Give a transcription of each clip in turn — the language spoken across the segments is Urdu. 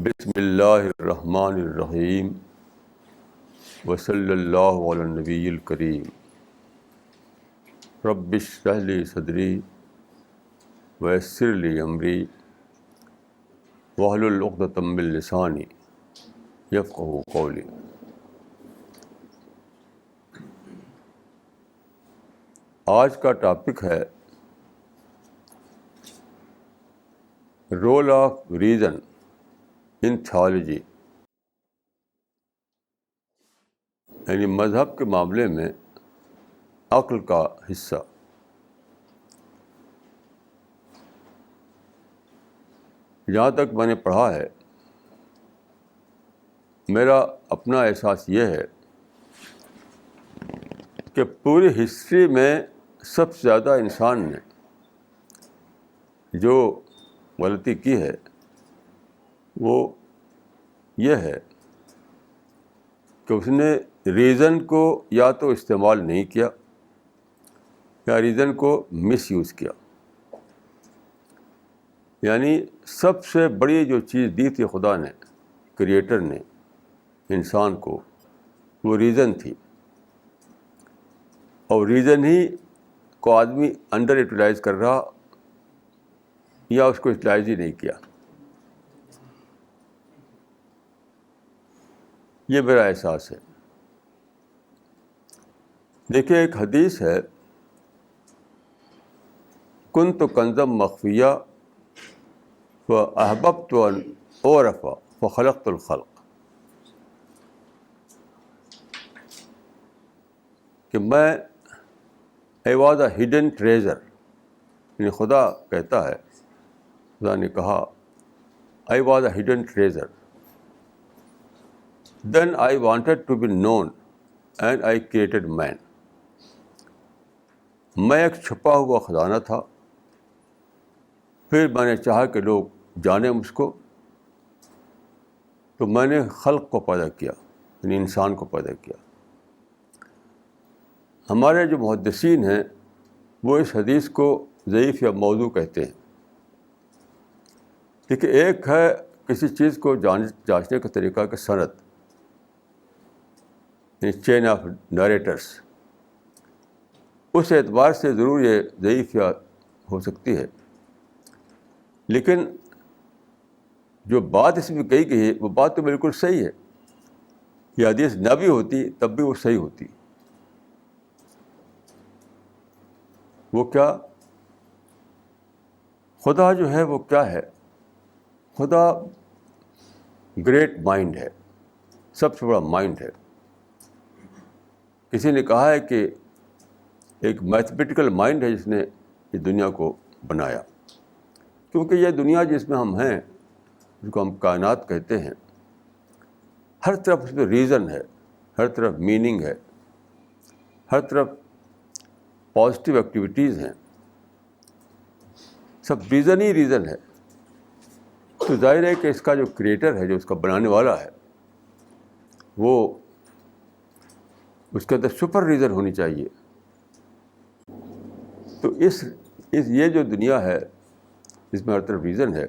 بسم اللہ الرحمن الرحیم وصلی اللہ علی النبی الکریم رب اشرح لی صدری ویسر لی امری واحلل عقدۃ من لسانی یفقہوا قولی۔ آج کا ٹاپک ہے role of reason in theology, یعنی مذہب کے معاملے میں عقل کا حصہ۔ جہاں تک میں نے پڑھا ہے، میرا اپنا احساس یہ ہے کہ پوری ہسٹری میں سب سے زیادہ انسان نے جو غلطی کی ہے وہ یہ ہے کہ اس نے ریزن کو یا تو استعمال نہیں کیا یا ریزن کو مس یوز کیا۔ یعنی سب سے بڑی جو چیز دی تھی خدا نے، کریٹر نے انسان کو، وہ ریزن تھی، اور ریزن ہی کو آدمی انڈر یوٹیلائز کر رہا یا اس کو یوٹیلائز ہی نہیں کیا۔ یہ میرا احساس ہے۔ دیکھیے، ایک حدیث ہے، کنت کنزا مخفیہ فاحببت ان اعرف فخلقت الخلق، کہ میں I was a hidden treasure، یعنی خدا کہتا ہے، خدا نے کہا I was a hidden treasure، then I wanted to be known and I created man۔ میں ایک چھپا ہوا خزانہ تھا، پھر میں نے چاہا کہ لوگ جانیں مجھ کو، تو میں نے خلق کو پیدا کیا، یعنی انسان کو پیدا کیا۔ ہمارے جو محدثین ہیں وہ اس حدیث کو ضعیف یا موضوع کہتے ہیں۔ دیکھیے، ایک ہے کسی چیز کو جانچنے کا طریقہ کہ سند، یعنی چین آف نریٹرس، اس اعتبار سے ضرور یہ ضعیف یا ہو سکتی ہے، لیکن جو بات اس میں کہی گئی ہے وہ بات تو بالکل صحیح ہے۔ یہ حدیث نہ بھی ہوتی تب بھی وہ صحیح ہوتی۔ وہ کیا؟ خدا جو ہے وہ کیا ہے؟ خدا گریٹ مائنڈ ہے، سب سے بڑا مائنڈ ہے۔ کسی نے کہا ہے کہ ایک میتھمیٹیکل مائنڈ ہے جس نے اس دنیا کو بنایا، کیونکہ یہ دنیا جس میں ہم ہیں، جس کو ہم کائنات کہتے ہیں، ہر طرف اس میں ریزن ہے، ہر طرف میننگ ہے، ہر طرف پازیٹیو ایکٹیویٹیز ہیں، سب ریزن ہی ریزن ہے۔ تو ظاہر ہے کہ اس کا جو کریٹر ہے، جو اس کا بنانے والا ہے، وہ اس کے اندر سپر ریزن ہونی چاہیے۔ تو یہ جو دنیا ہے جس میں ہر طرف ریزن ہے،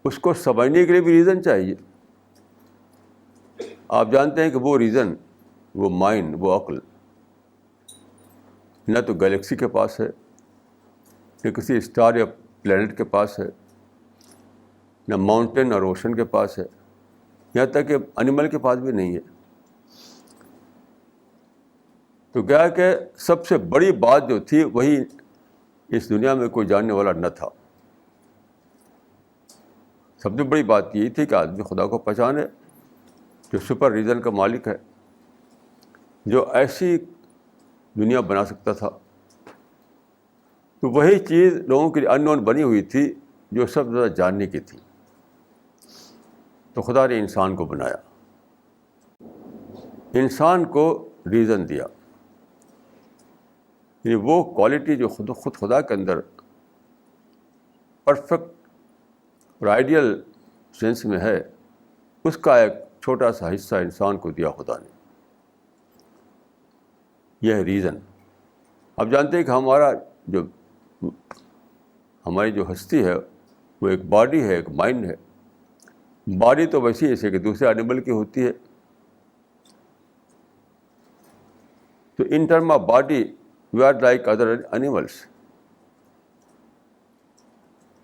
اس کو سمجھنے کے لیے بھی ریزن چاہیے۔ آپ جانتے ہیں کہ وہ ریزن، وہ مائنڈ، وہ عقل نہ تو گلیکسی کے پاس ہے، نہ کسی اسٹار یا پلینٹ کے پاس ہے، نہ ماؤنٹین اور اوشن کے پاس ہے، یہاں تک کہ انیمل کے پاس بھی نہیں ہے۔ تو کیا کہ سب سے بڑی بات جو تھی وہی اس دنیا میں کوئی جاننے والا نہ تھا۔ سب سے بڑی بات یہی تھی کہ آدمی خدا کو پہچانے، جو سپر ریزن کا مالک ہے، جو ایسی دنیا بنا سکتا تھا۔ تو وہی چیز لوگوں کے لیے ان نون بنی ہوئی تھی جو سب سے زیادہ جاننے کی تھی۔ تو خدا نے انسان کو بنایا، انسان کو ریزن دیا، یعنی وہ کوالٹی جو خود خدا کے اندر پرفیکٹ اور آئیڈیل سینس میں ہے، اس کا ایک چھوٹا سا حصہ انسان کو دیا خدا نے۔ یہ ہے ریزن۔ اب جانتے ہیں کہ ہماری جو ہستی ہے وہ ایک باڈی ہے، ایک مائنڈ ہے، باڈی تو ویسی جیسے کہ دوسرے اینیمل کی ہوتی ہے. تو in term of body we are like other animals.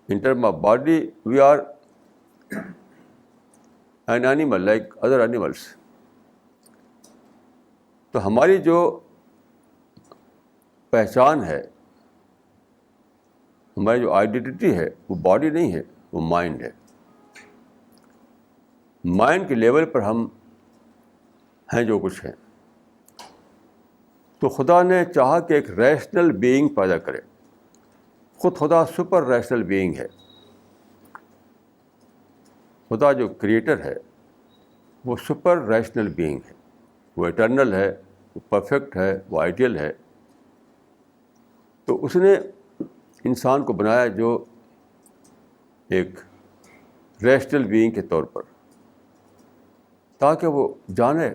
In terms of body, we are an animal like other animals. تو ہماری جو پہچان ہے, ہماری جو آئیڈینٹی ہے, وہ باڈی نہیں ہے, وہ مائنڈ ہے. مائنڈ کے لیول پر ہم ہیں جو کچھ ہیں. تو خدا نے چاہا کہ ایک ریشنل بینگ پیدا کرے. خود خدا سپر ریشنل بینگ ہے. خدا جو کریٹر ہے وہ سپر ریشنل بینگ ہے. وہ اٹرنل ہے, وہ پرفیکٹ ہے, وہ آئیڈیل ہے. تو اس نے انسان کو بنایا جو ایک ریشنل بینگ کے طور پر, تاکہ وہ جانے.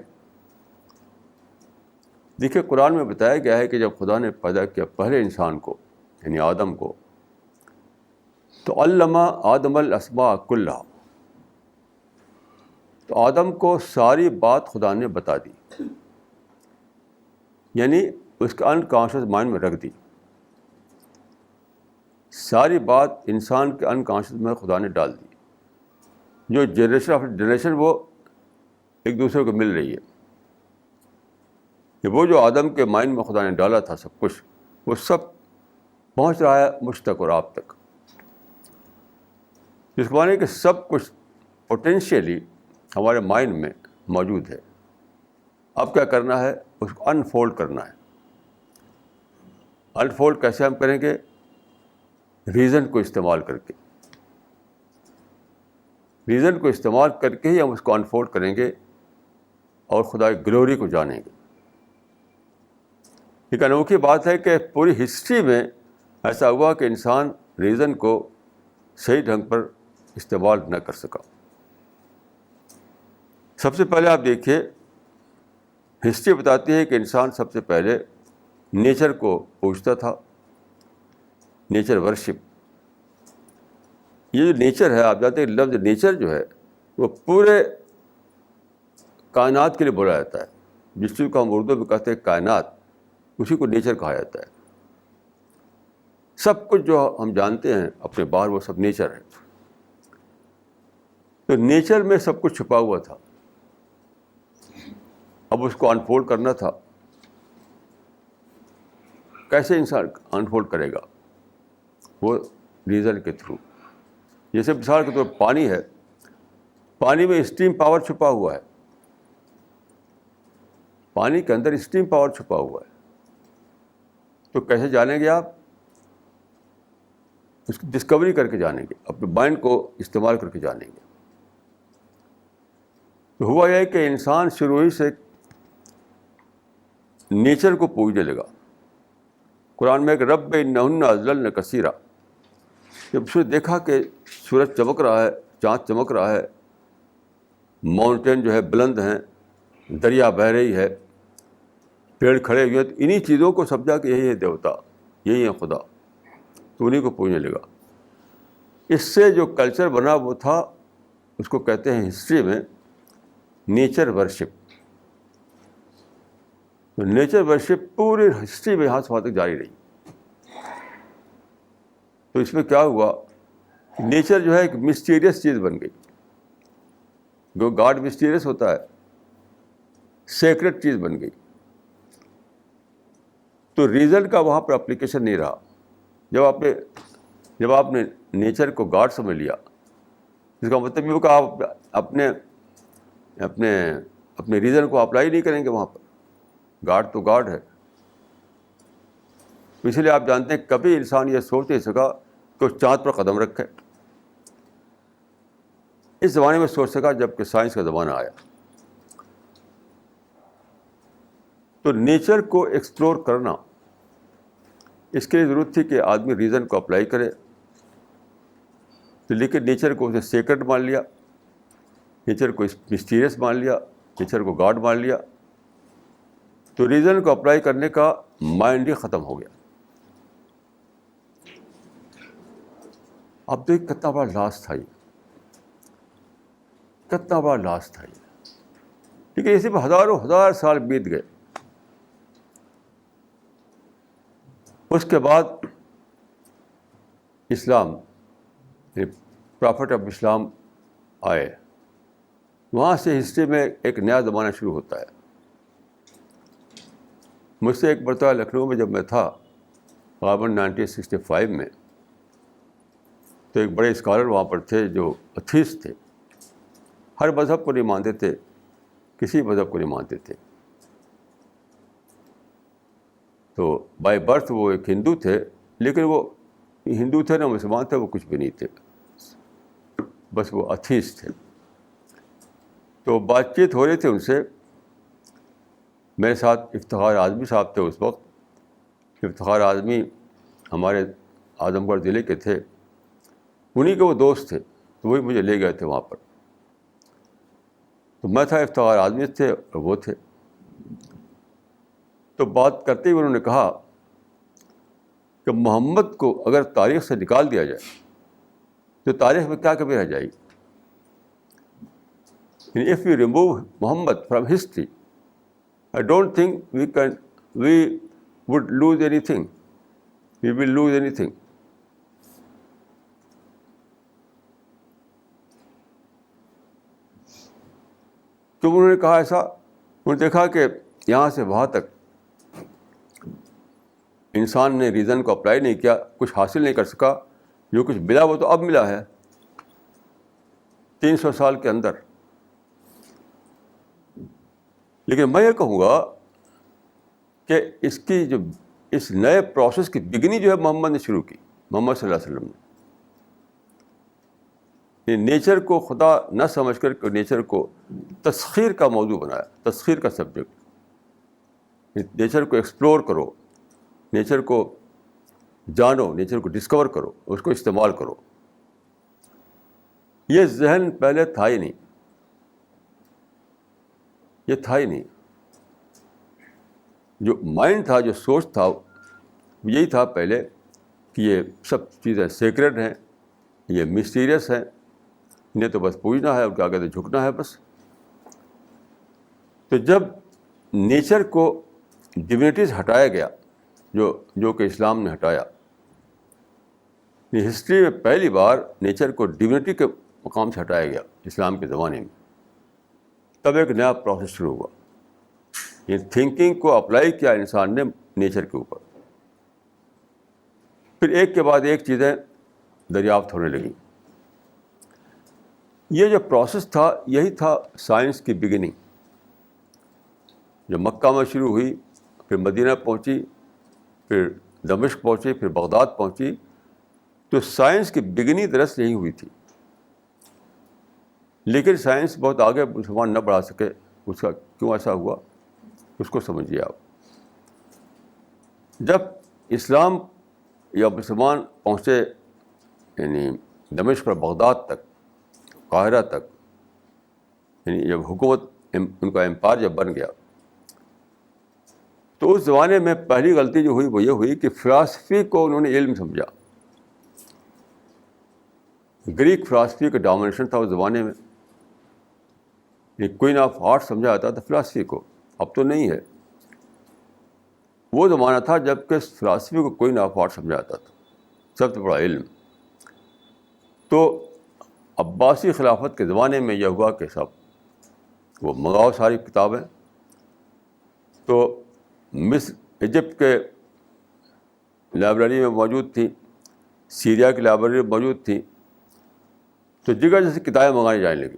دیکھیے قرآن میں بتایا گیا ہے کہ جب خدا نے پیدا کیا پہلے انسان کو, یعنی آدم کو, تو علم آدم الاسماء کلھا, تو آدم کو ساری بات خدا نے بتا دی, یعنی اس کا انکانشیس مائنڈ میں رکھ دی. ساری بات انسان کے انکانشیس میں خدا نے ڈال دی. جو جنریشن آفٹر جنریشن وہ ایک دوسرے کو مل رہی ہے. کہ وہ جو آدم کے مائنڈ میں خدا نے ڈالا تھا سب کچھ, وہ سب پہنچ رہا ہے مجھ تک اور آپ تک. جس کو مانے کہ سب کچھ پوٹینشیلی ہمارے مائنڈ میں موجود ہے. اب کیا کرنا ہے, اس کو انفولڈ کرنا ہے. انفولڈ کیسے ہم کریں گے؟ ریزن کو استعمال کر کے. ریزن کو استعمال کر کے ہی ہم اس کو انفولڈ کریں گے اور خدا کی گلوری کو جانیں گے. ایک انوکھی بات ہے کہ پوری ہسٹری میں ایسا ہوا کہ انسان ریزن کو صحیح ڈھنگ پر استعمال نہ کر سکا. سب سے پہلے آپ دیکھیے, ہسٹری بتاتی ہے کہ انسان سب سے پہلے نیچر کو پوجتا تھا, نیچر ورشپ. یہ جو نیچر ہے, آپ جانتے ہیں لفظ نیچر جو ہے وہ پورے کائنات کے لیے بولا جاتا ہے. جس چیز کو ہم اردو میں کہتے ہیں کائنات, اسی کو نیچر کہا جاتا ہے. سب کچھ جو ہم جانتے ہیں اپنے باہر وہ سب نیچر ہے. تو نیچر میں سب کچھ چھپا ہوا تھا. اب اس کو انفولڈ کرنا تھا. کیسے انسان انفولڈ کرے گا؟ وہ ریزن کے تھرو. جیسے مثال کے طور پر پانی ہے, پانی میں اسٹیم پاور چھپا ہوا ہے. پانی کے اندر اسٹیم پاور چھپا ہوا ہے. تو کیسے جانیں گے آپ؟ اس کی ڈسکوری کر کے جانیں گے, اپنے مائنڈ کو استعمال کر کے جانیں گے. تو ہوا یہ کہ انسان شروع ہی سے نیچر کو پوجنے لگا. قرآن میں ایک رب انہن اضللن کثیرا, جب اس نے دیکھا کہ سورج چمک رہا ہے, چاند چمک رہا ہے, ماؤنٹین جو ہے بلند ہیں, دریا بہہ رہی ہے, پیڑ کھڑے ہوئے, تو انہی چیزوں کو سمجھا کہ یہی ہے دیوتا, یہی ہے خدا. تو انہیں کو پوجنے لگا. اس سے جو کلچر بنا وہ تھا, اس کو کہتے ہیں ہسٹری میں نیچر ورشپ. تو نیچر ورشپ پوری ہسٹری میں یہاں سے وہاں تک جاری رہی. تو اس میں کیا ہوا, نیچر جو ہے ایک مسٹیریس چیز بن گئی. جو گاڈ مسٹیریس ہوتا ہے, سیکرٹ چیز بن گئی. تو ریزن کا وہاں پر اپلیکیشن نہیں رہا. جب آپ نے نیچر کو گاڈ سمجھ لیا, اس کا مطلب یہ کہ آپ اپنے اپنے اپنے ریزن کو اپلائی نہیں کریں گے وہاں پر. گاڈ تو گاڈ ہے. اس لیے آپ جانتے ہیں کبھی انسان یہ سوچ نہیں سکا کہ وہ چاند پر قدم رکھے. اس زمانے میں سوچ سکا جب کہ سائنس کا زمانہ آیا. تو نیچر کو ایکسپلور کرنا, اس کے لیے ضرورت تھی کہ آدمی ریزن کو اپلائی کرے. تو لیکن نیچر کو اسے سیکرٹ مان لیا, نیچر کو مسٹیریس مان لیا, نیچر کو گاڈ مان لیا. تو ریزن کو اپلائی کرنے کا مائنڈ ہی ختم ہو گیا. اب دیکھ کتنا بڑا لاس تھا یہ. کتنا بڑا لاس تھا یہ. ٹھیک ہے, اسی پہ ہزاروں ہزار سال بیت گئے. اس کے بعد اسلام, پرافٹ آف اسلام آئے. وہاں سے ہسٹری میں ایک نیا زمانہ شروع ہوتا ہے. مجھ سے ایک مرتبہ لکھنؤ میں جب میں تھا غالباً 1965 میں, تو ایک بڑے اسکالر وہاں پر تھے جو ایتھیسٹ تھے, ہر مذہب کو نہیں مانتے تھے, کسی مذہب کو نہیں مانتے تھے. تو بائی برتھ وہ ایک ہندو تھے, لیکن وہ ہندو تھے نہ مسلمان تھے, وہ کچھ بھی نہیں تھے, بس وہ ایتھیسٹ تھے. تو بات چیت ہو رہی تھی ان سے. میرے ساتھ افتخار اعظمی صاحب تھے اس وقت. افتخار اعظمی ہمارے اعظم گڑھ ضلع کے تھے, انہیں کے وہ دوست تھے, تو وہی مجھے لے گئے تھے وہاں پر. تو میں تھا, افتخار اعظمی تھے اور وہ تھے. تو بات کرتے ہوئے انہوں نے کہا کہ محمد کو اگر تاریخ سے نکال دیا جائے تو تاریخ میں کیا کمی رہ جائے گی. If we remove Muhammad from history, I don't think we would lose anything. We will lose anything. تو انہوں نے کہا ایسا. انہوں نے دیکھا کہ یہاں سے وہاں تک انسان نے ریزن کو اپلائی نہیں کیا, کچھ حاصل نہیں کر سکا. جو کچھ ملا وہ تو اب ملا ہے 300 سال کے اندر. لیکن میں یہ کہوں گا کہ اس کی جو اس نئے پروسیس کی بگننگ جو ہے محمد نے شروع کی, محمد صلی اللہ علیہ وسلم نے. نیچر کو خدا نہ سمجھ کر کے نیچر کو تسخیر کا موضوع بنایا, تسخیر کا سبجیکٹ. نیچر کو ایکسپلور کرو, نیچر کو جانو, نیچر کو ڈسکور کرو, اس کو استعمال کرو. یہ ذہن پہلے تھا ہی نہیں, یہ تھا ہی نہیں. جو مائنڈ تھا, جو سوچ تھا, یہی تھا پہلے کہ یہ سب چیزیں سیکرڈ ہیں, یہ مسٹیریس ہیں, انہیں تو بس پوجنا ہے, اور کیا کہتے ہیں جھکنا ہے بس. تو جب نیچر کو ڈیوینٹیز ہٹایا گیا, جو کہ اسلام نے ہٹایا, ہسٹری میں پہلی بار نیچر کو ڈیوینٹی کے مقام سے ہٹایا گیا اسلام کے زمانے میں, تب ایک نیا پروسیس شروع ہوا. یہ تھنکنگ کو اپلائی کیا انسان نے نیچر کے اوپر. پھر ایک کے بعد ایک چیزیں دریافت ہونے لگیں. یہ جو پروسیس تھا یہی تھا سائنس کی بگننگ, جو مکہ میں شروع ہوئی, پھر مدینہ پہنچی, پھر دمشق پہنچی, پھر بغداد پہنچی. تو سائنس کی بگننگ دراصل یہی ہوئی تھی. لیکن سائنس بہت آگے مسلمان نہ بڑھا سکے. اس کا کیوں ایسا ہوا, اس کو سمجھیے آپ. جب اسلام یا مسلمان پہنچے یعنی دمشق اور بغداد تک, قاہرہ تک, یعنی جب حکومت ان کا امپائر جب بن گیا, تو اس زمانے میں پہلی غلطی جو ہوئی وہ یہ ہوئی کہ فلاسفی کو انہوں نے علم سمجھا. گریک فلاسفی کا ڈومینیشن تھا اس زمانے میں. کوئن آف آرٹ سمجھا جاتا تھا فلاسفی کو, اب تو نہیں ہے. وہ زمانہ تھا جب کہ فلاسفی کو کوئن آف آرٹ سمجھا جاتا تھا, سب سے بڑا علم. تو عباسی خلافت کے زمانے میں یہ ہوا کہ سب وہ منگاؤ ساری کتابیں. تو مصر, ایجپٹ کے لائبریری میں موجود تھیں, سیریا کی لائبریری میں موجود تھیں. تو جگہ جیسے کتابیں منگائی جانے لگی.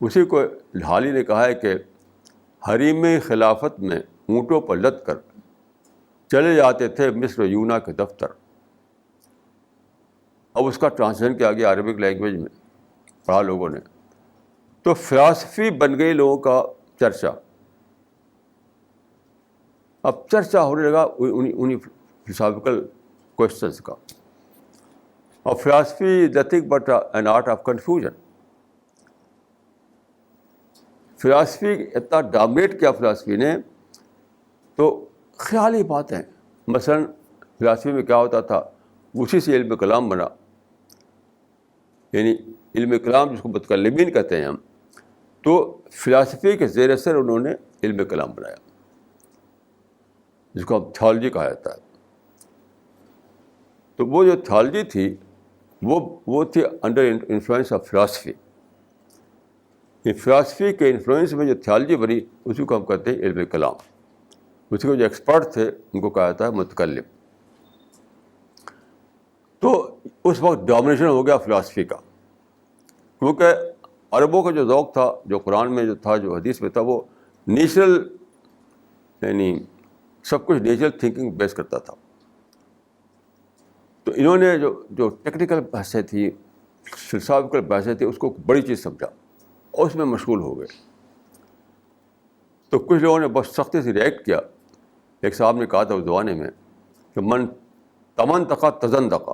اسی کو حالی نے کہا ہے کہ حریم خلافت میں اونٹوں پر لد کر چلے جاتے تھے مصر و یونا کے دفتر. اب اس کا ٹرانسلیشن کیا گیا عربک لینگویج میں, پڑھا لوگوں نے. تو فلاسفی بن گئی لوگوں کا چرچا. اب چرچا ہونے لگا انہیں فلسافیکل کوشچنس کا. اور philosophy is nothing but an art of confusion. Philosophy اتنا ڈومینیٹ کیا فلاسفی نے, تو خیالی باتیں. مثلاً فلاسفی میں کیا ہوتا تھا, اسی سے علم کلام بنا. یعنی علم کلام جس کو متکلمین کہتے ہیں ہم، تو فلاسفی کے زیر اثر انہوں نے علم کلام بنایا جس کو ہم تھیالوجی کہا جاتا ہے. تو وہ جو تھیالوجی تھی وہ تھی under influence of philosophy. Philosophy کے انفلوئنس میں جو تھیالوجی بنی اسی کو ہم کہتے ہیں علم کلام. اسی کو جو ایکسپرٹ تھے ان کو کہا جاتا ہے متکلم. تو اس وقت ڈومینیشن ہو گیا فلاسفی کا، کیونکہ عربوں کا جو ذوق تھا، جو قرآن میں جو تھا، جو حدیث میں تھا، وہ نیچرل، یعنی سب کچھ نیچرل تھنکنگ بیس کرتا تھا. تو انہوں نے جو ٹیکنیکل بحثیں تھیں، فلسافیکل بحثیں تھیں، اس کو بڑی چیز سمجھا اور اس میں مشغول ہو گئے. تو کچھ لوگوں نے بہت سختی سے ریئیکٹ کیا. ایک صاحب نے کہا تھا اس زمانے میں کہ من تمن تقا تزن دقا،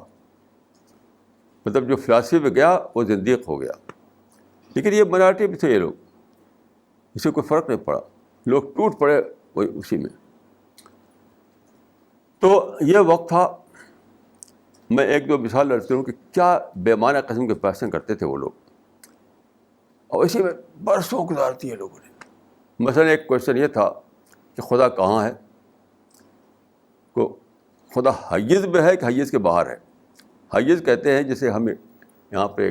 مطلب جو فلاسفی میں گیا وہ زندیق ہو گیا. لیکن یہ مائنارٹی بھی تھے یہ لوگ، اس سے کوئی فرق نہیں پڑا، لوگ ٹوٹ پڑے وہی اسی میں. تو یہ وقت تھا. میں ایک دو مثال رکھتا ہوں کہ کیا بے معنی قسم کے بحثیں کرتے تھے وہ لوگ، اور اسی میں برسوں گزارتی ہے لوگوں نے. مثلا ایک کوشچن یہ تھا کہ خدا کہاں ہے، کو خدا حیز میں ہے کہ حیز کے باہر ہے. حیز کہتے ہیں جیسے ہم یہاں پہ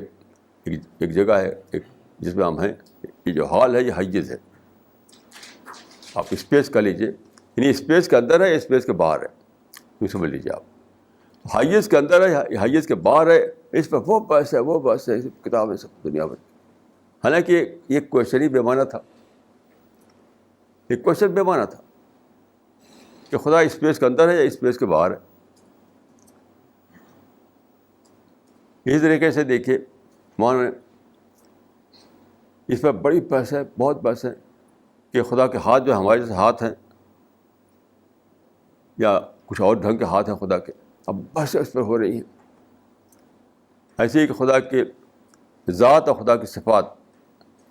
ایک جگہ ہے جس میں ہم ہیں، یہ جو ہال ہے یہ حیز ہے. آپ اسپیس کا لیجیے، یعنی اسپیس کے اندر ہے، اسپیس کے باہر ہے، یہ سمجھ لیجیے آپ. حیز کے اندر ہے، حیز کے باہر ہے، اس پہ وہ بحث ہے، وہ بحث ہے، کتاب ہے سب دنیا بھر. حالانکہ یہ کوشچن ہی بے معنی تھا. ایک کوشچن بے معنی تھا کہ خدا اسپیس کے اندر ہے یا اسپیس کے باہر ہے. اسی طریقے سے دیکھیے مان اس پر بڑی بحث ہے، بہت بحث ہے کہ خدا کے ہاتھ جو ہمارے جیسے ہاتھ ہیں یا کچھ اور ڈھنگ کے ہاتھ ہیں خدا کے. اب بحث اس پر ہو رہی ہے. ایسے ہی کہ خدا کے ذات اور خدا کی صفات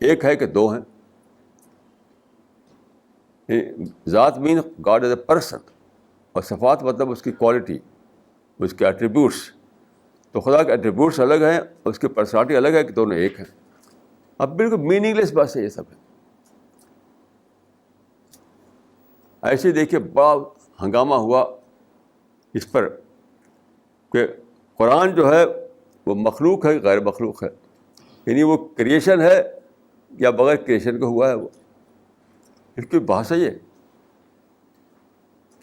ایک ہے کہ دو ہیں. ذات مین گاڈ ایز اے پرسن، اور صفات مطلب اس کی کوالٹی، اس کے ایٹریبیوٹس. تو خدا کے ایٹریبیوٹس الگ ہیں اور اس کی پرسنالٹی الگ ہے کہ دونوں ایک ہیں. اب بالکل میننگ لیس بات ہے یہ سب ہے. ایسے دیکھیے بڑا ہنگامہ ہوا اس پر کہ قرآن جو ہے وہ مخلوق ہے غیر مخلوق ہے، یعنی وہ کریشن ہے یا بغیر کریشن کا ہوا ہے. وہ اس کی بحث ہے یہ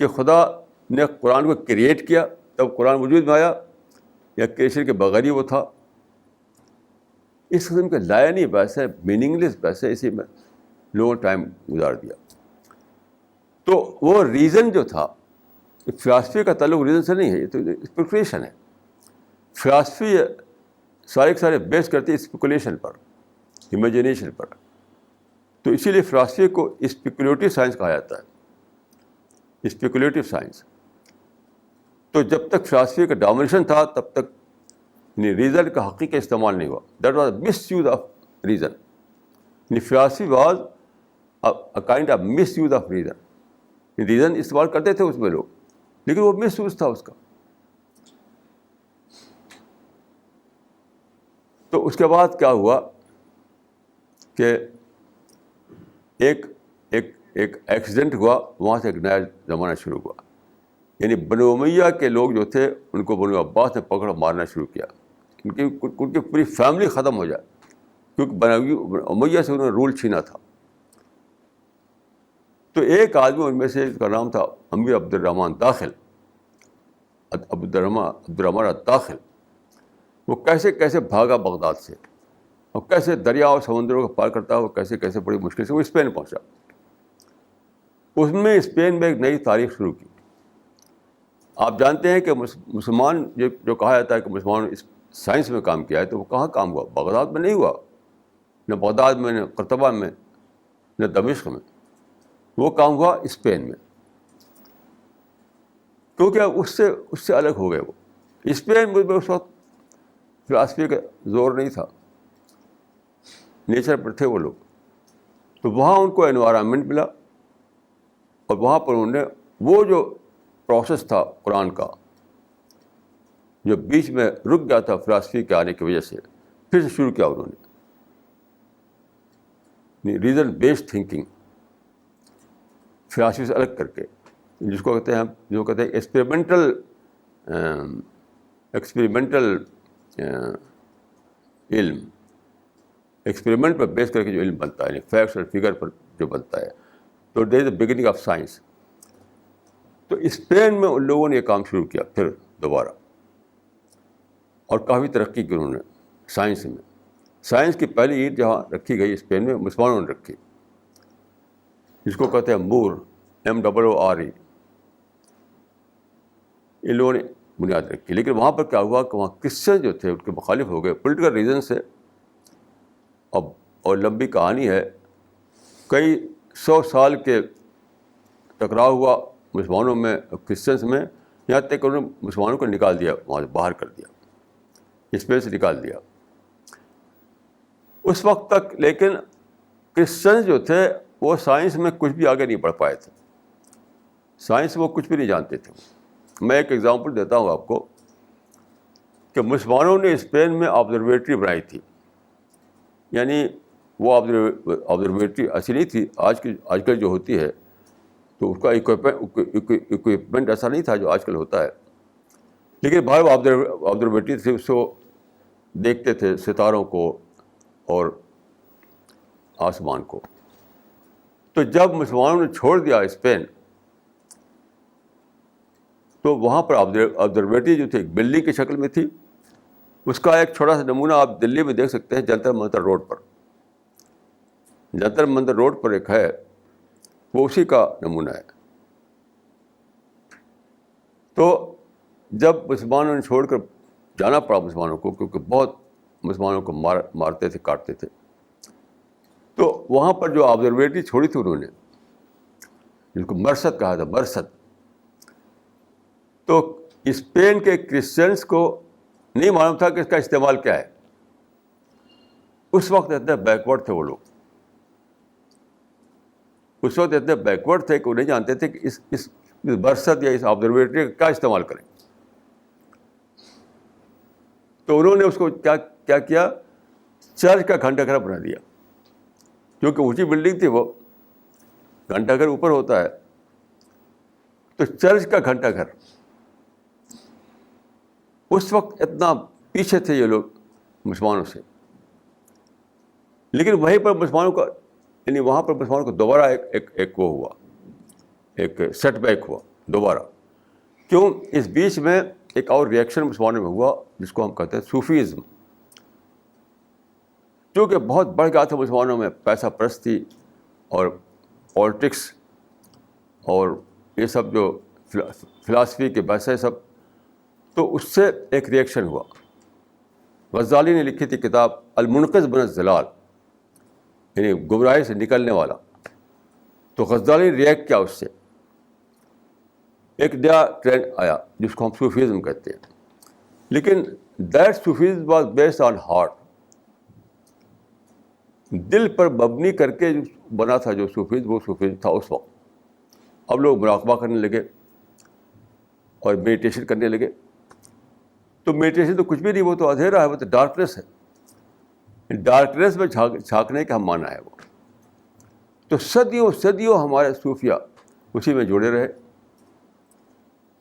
کہ خدا نے قرآن کو کریٹ کیا تب قرآن وجود میں آیا یا کریشن کے بغیر ہی وہ تھا. اس قسم کے لائنی بحث ہے، میننگ لیس بحث ہے. اسی میں لوگوں ٹائم گزار دیا. تو وہ ریزن جو تھا، فلاسفی کا تعلق ریزن سے نہیں ہے، یہ تو اسپیکولیشن ہے. فلاسفی سارے کے سارے بیس کرتی ہے اسپیکولیشن پر، امیجنیشن پر. تو اسی لیے فلاسفی کو اسپیکولیٹو سائنس کہا جاتا ہے، اسپیکولیٹو سائنس. تو جب تک فلاسفی کا ڈومینیشن تھا تب تک یعنی ریزن کا حقیقی استعمال نہیں ہوا. That was misuse of reason. یعنی philosophy was a kind of misuse of reason. Reason استعمال کرتے تھے اس میں لوگ، لیکن وہ مس یوز تھا اس کا. تو اس کے بعد کیا ہوا کہ ایک ایکسیڈنٹ ہوا، وہاں سے ایک نیا زمانہ شروع ہوا. یعنی بنو امیہ کے لوگ جو تھے ان کو بنو عباس نے پکڑ مارنا شروع کیا، ان کی پوری فیملی ختم ہو جائے، کیونکہ بنو امیہ سے انہوں نے رول چھینا تھا. تو ایک آدمی ان میں سے، اس کا نام تھا امیر عبد الرحمن داخل، عبد الرحمن الداخل. وہ کیسے بھاگا بغداد سے، اور کیسے دریا اور سمندروں کو پار کرتا وہ کیسے بڑی مشکل سے وہ اسپین پہنچا. اس میں اسپین میں ایک نئی تاریخ شروع کی. آپ جانتے ہیں کہ مسلمان جو کہا جاتا ہے کہ مسلمان اس سائنس میں کام کیا ہے، تو وہ کہاں کام ہوا؟ بغداد میں نہیں ہوا، نہ بغداد میں، نہ قرطبہ میں، نہ دمشق میں. وہ کام ہوا اسپین میں، کیونکہ اس سے الگ ہو گئے. وہ اسپین میں اس وقت فلاسفی کا زور نہیں تھا، نیچر پر تھے وہ لوگ. تو وہاں ان کو انوائرمنٹ ملا، اور وہاں پر انہوں نے وہ جو پروسیس تھا قرآن کا جو بیچ میں رک گیا تھا فلاسفی کے آنے کی وجہ سے، پھر سے شروع کیا انہوں نے ریزن بیسڈ تھنکنگ، فلاسفی سے الگ کر کے، جس کو کہتے ہیں ایکسپیریمنٹل علم، ایکسپیریمنٹ پر بیس کر کے جو علم بنتا ہے، فیکٹس اور فگر پر جو بنتا ہے، تو that is the beginning of science. تو اسپین میں ان لوگوں نے یہ کام شروع کیا پھر دوبارہ، اور کافی ترقی کی انہوں نے سائنس میں. سائنس کی پہلی اینٹ جہاں رکھی گئی اسپین میں، مسلمانوں نے رکھی، جس کو کہتے ہیں مور، MOORE. ان لوگوں نے بنیاد رکھی. لیکن وہاں پر کیا ہوا کہ وہاں کرسچن جو تھے ان کے مخالف ہو گئے پولیٹیکل ریزن سے. اور لمبی کہانی ہے، کئی 100 سال کے ٹکراؤ ہوا مسلمانوں میں کرسچنس میں، یہاں تک کہ انہوں نے مسلمانوں کو نکال دیا، وہاں سے باہر کر دیا، اسپین سے نکال دیا. اس وقت تک لیکن کرسچنز جو تھے وہ سائنس میں کچھ بھی آگے نہیں بڑھ پائے تھے، سائنس وہ کچھ بھی نہیں جانتے تھے. میں ایک ایگزامپل دیتا ہوں آپ کو کہ مسلمانوں نے اسپین میں آبزرویٹری بنائی تھی. یعنی وہ آبزرویٹری ایسی نہیں تھی آج کل جو ہوتی ہے، تو اس کا اکوپمنٹ ایسا نہیں تھا جو آج کل ہوتا ہے. لیکن باہر آبزرویٹری تھی، اس کو دیکھتے تھے ستاروں کو اور آسمان کو. تو جب مسلمانوں نے چھوڑ دیا اسپین، تو وہاں پر آبزرویٹری جو تھی ایک بلڈنگ کی شکل میں تھی. اس کا ایک چھوٹا سا نمونہ آپ دلی میں دیکھ سکتے ہیں، جنتر منتر روڈ پر. جنتر منتر روڈ پر ایک ہے، وہ اسی کا نمونہ ہے. تو جب مسلمانوں نے چھوڑ کر جانا پڑا مسلمانوں کو، کیونکہ بہت مسلمانوں کو مارتے تھے، کاٹتے تھے، تو وہاں پر جو آبزرویٹری چھوڑی تھی انہوں نے، جس کو مرصد کہا تھا، مرصد. تو اسپین کے کرسچنس کو نہیں معلوم تھا کہ اس کا استعمال کیا ہے. اس وقت اتنے بیکورڈ تھے وہ لوگ، اس وقت اتنے بیکورڈ تھے کہ وہ نہیں جانتے تھے کہ اس مرصد یا اس آبزرویٹری کا کیا استعمال کریں. تو انہوں نے اس کو کیا کیا، چرچ کا گھنٹہ گھر بنا دیا. کیونکہ اونچی بلڈنگ تھی، وہ گھنٹہ گھر اوپر ہوتا ہے، تو چرچ کا گھنٹہ گھر. اس وقت اتنا پیچھے تھے یہ لوگ مسلمانوں سے. لیکن وہیں پر مسلمانوں کا، یعنی وہاں پر مسلمانوں کو دوبارہ ایک وہ ہوا، ایک سیٹ بیک ہوا دوبارہ. کیوں؟ اس بیچ میں ایک اور ریئیکشن مسلمانوں میں ہوا، جس کو ہم کہتے ہیں صوفیزم. کیونکہ بہت بڑھ گیا تھا مسلمانوں میں پیسہ پرستی اور پالیٹکس اور یہ سب جو فلاسفی کے بحثیں سب. تو اس سے ایک ریئیکشن ہوا. غزالی نے لکھی تھی کتاب المنقذ من الضلال، یعنی گمراہی سے نکلنے والا. تو غزالی نے ریئیکٹ کیا اس سے. ایک نیا ٹرینڈ آیا جس کو ہم صوفیزم کہتے ہیں. لیکن that Sufism was based on heart, دل پر مبنی کر کے جو بنا تھا جو صوفیزم، وہ صوفیزم تھا اس وقت. اب لوگ مراقبہ کرنے لگے اور میڈیٹیشن کرنے لگے. تو میڈیٹیشن تو کچھ بھی نہیں، وہ تو اندھیرا ہے، وہ تو ڈارکنیس ہے. ڈارکنیس میں جھانکنے کا ہم مانا ہے وہ. تو صدیوں ہمارے صوفیہ اسی میں جڑے رہے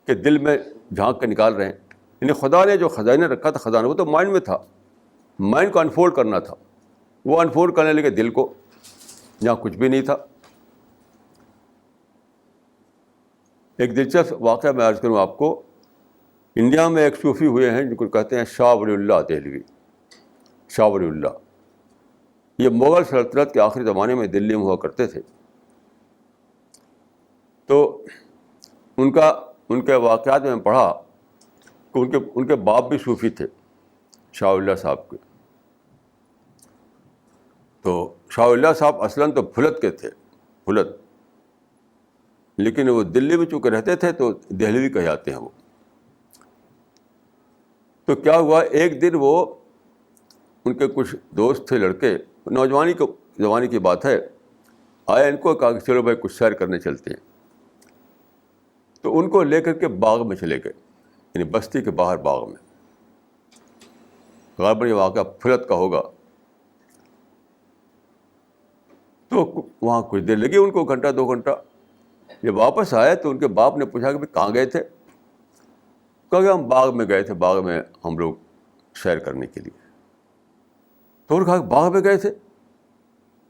کہ دل میں جھانک کے نکال رہے ہیں. یعنی خدا نے جو خزانہ رکھا تھا، خزانہ وہ تو مائنڈ میں تھا، مائنڈ کو انفولڈ کرنا تھا. وہ انفولڈ کرنے لگے دل کو، جہاں کچھ بھی نہیں تھا. ایک دلچسپ واقعہ میں عرض کروں آپ کو. انڈیا میں ایک صوفی ہوئے ہیں جن کو کہتے ہیں شاہ ولی اللہ دہلوی. شاہ ولی اللہ یہ مغل سلطنت کے آخری زمانے میں دلی میں ہوا کرتے تھے. تو ان کے واقعات میں پڑھا کہ ان کے باپ بھی صوفی تھے، شاہ ولی اللہ صاحب کے. تو شاہ ولی اللہ صاحب اصلاً تو پھلت کے تھے، پھلت، لیکن وہ دلی میں چونکہ رہتے تھے تو دہلوی کہلاتے ہیں وہ. تو کیا ہوا، ایک دن وہ ان کے کچھ دوست تھے لڑکے، زمانے کی بات ہے، آئے ان کو کہا کہ چلو بھائی کچھ سیر کرنے چلتے ہیں. تو ان کو لے کر کے باغ میں چلے گئے، یعنی بستی کے باہر باغ میں. غالباً یہ واقعہ فلت کا ہوگا. تو وہاں کچھ دیر لگی ان کو, گھنٹہ 2 گھنٹہ. جب واپس آئے تو ان کے باپ نے پوچھا کہ بھائی کہاں گئے تھے؟ کہا کہ ہم باغ میں گئے تھے, باغ میں ہم لوگ سیر کرنے کے لیے. تو انہوں نے کہا کہ باغ میں گئے تھے,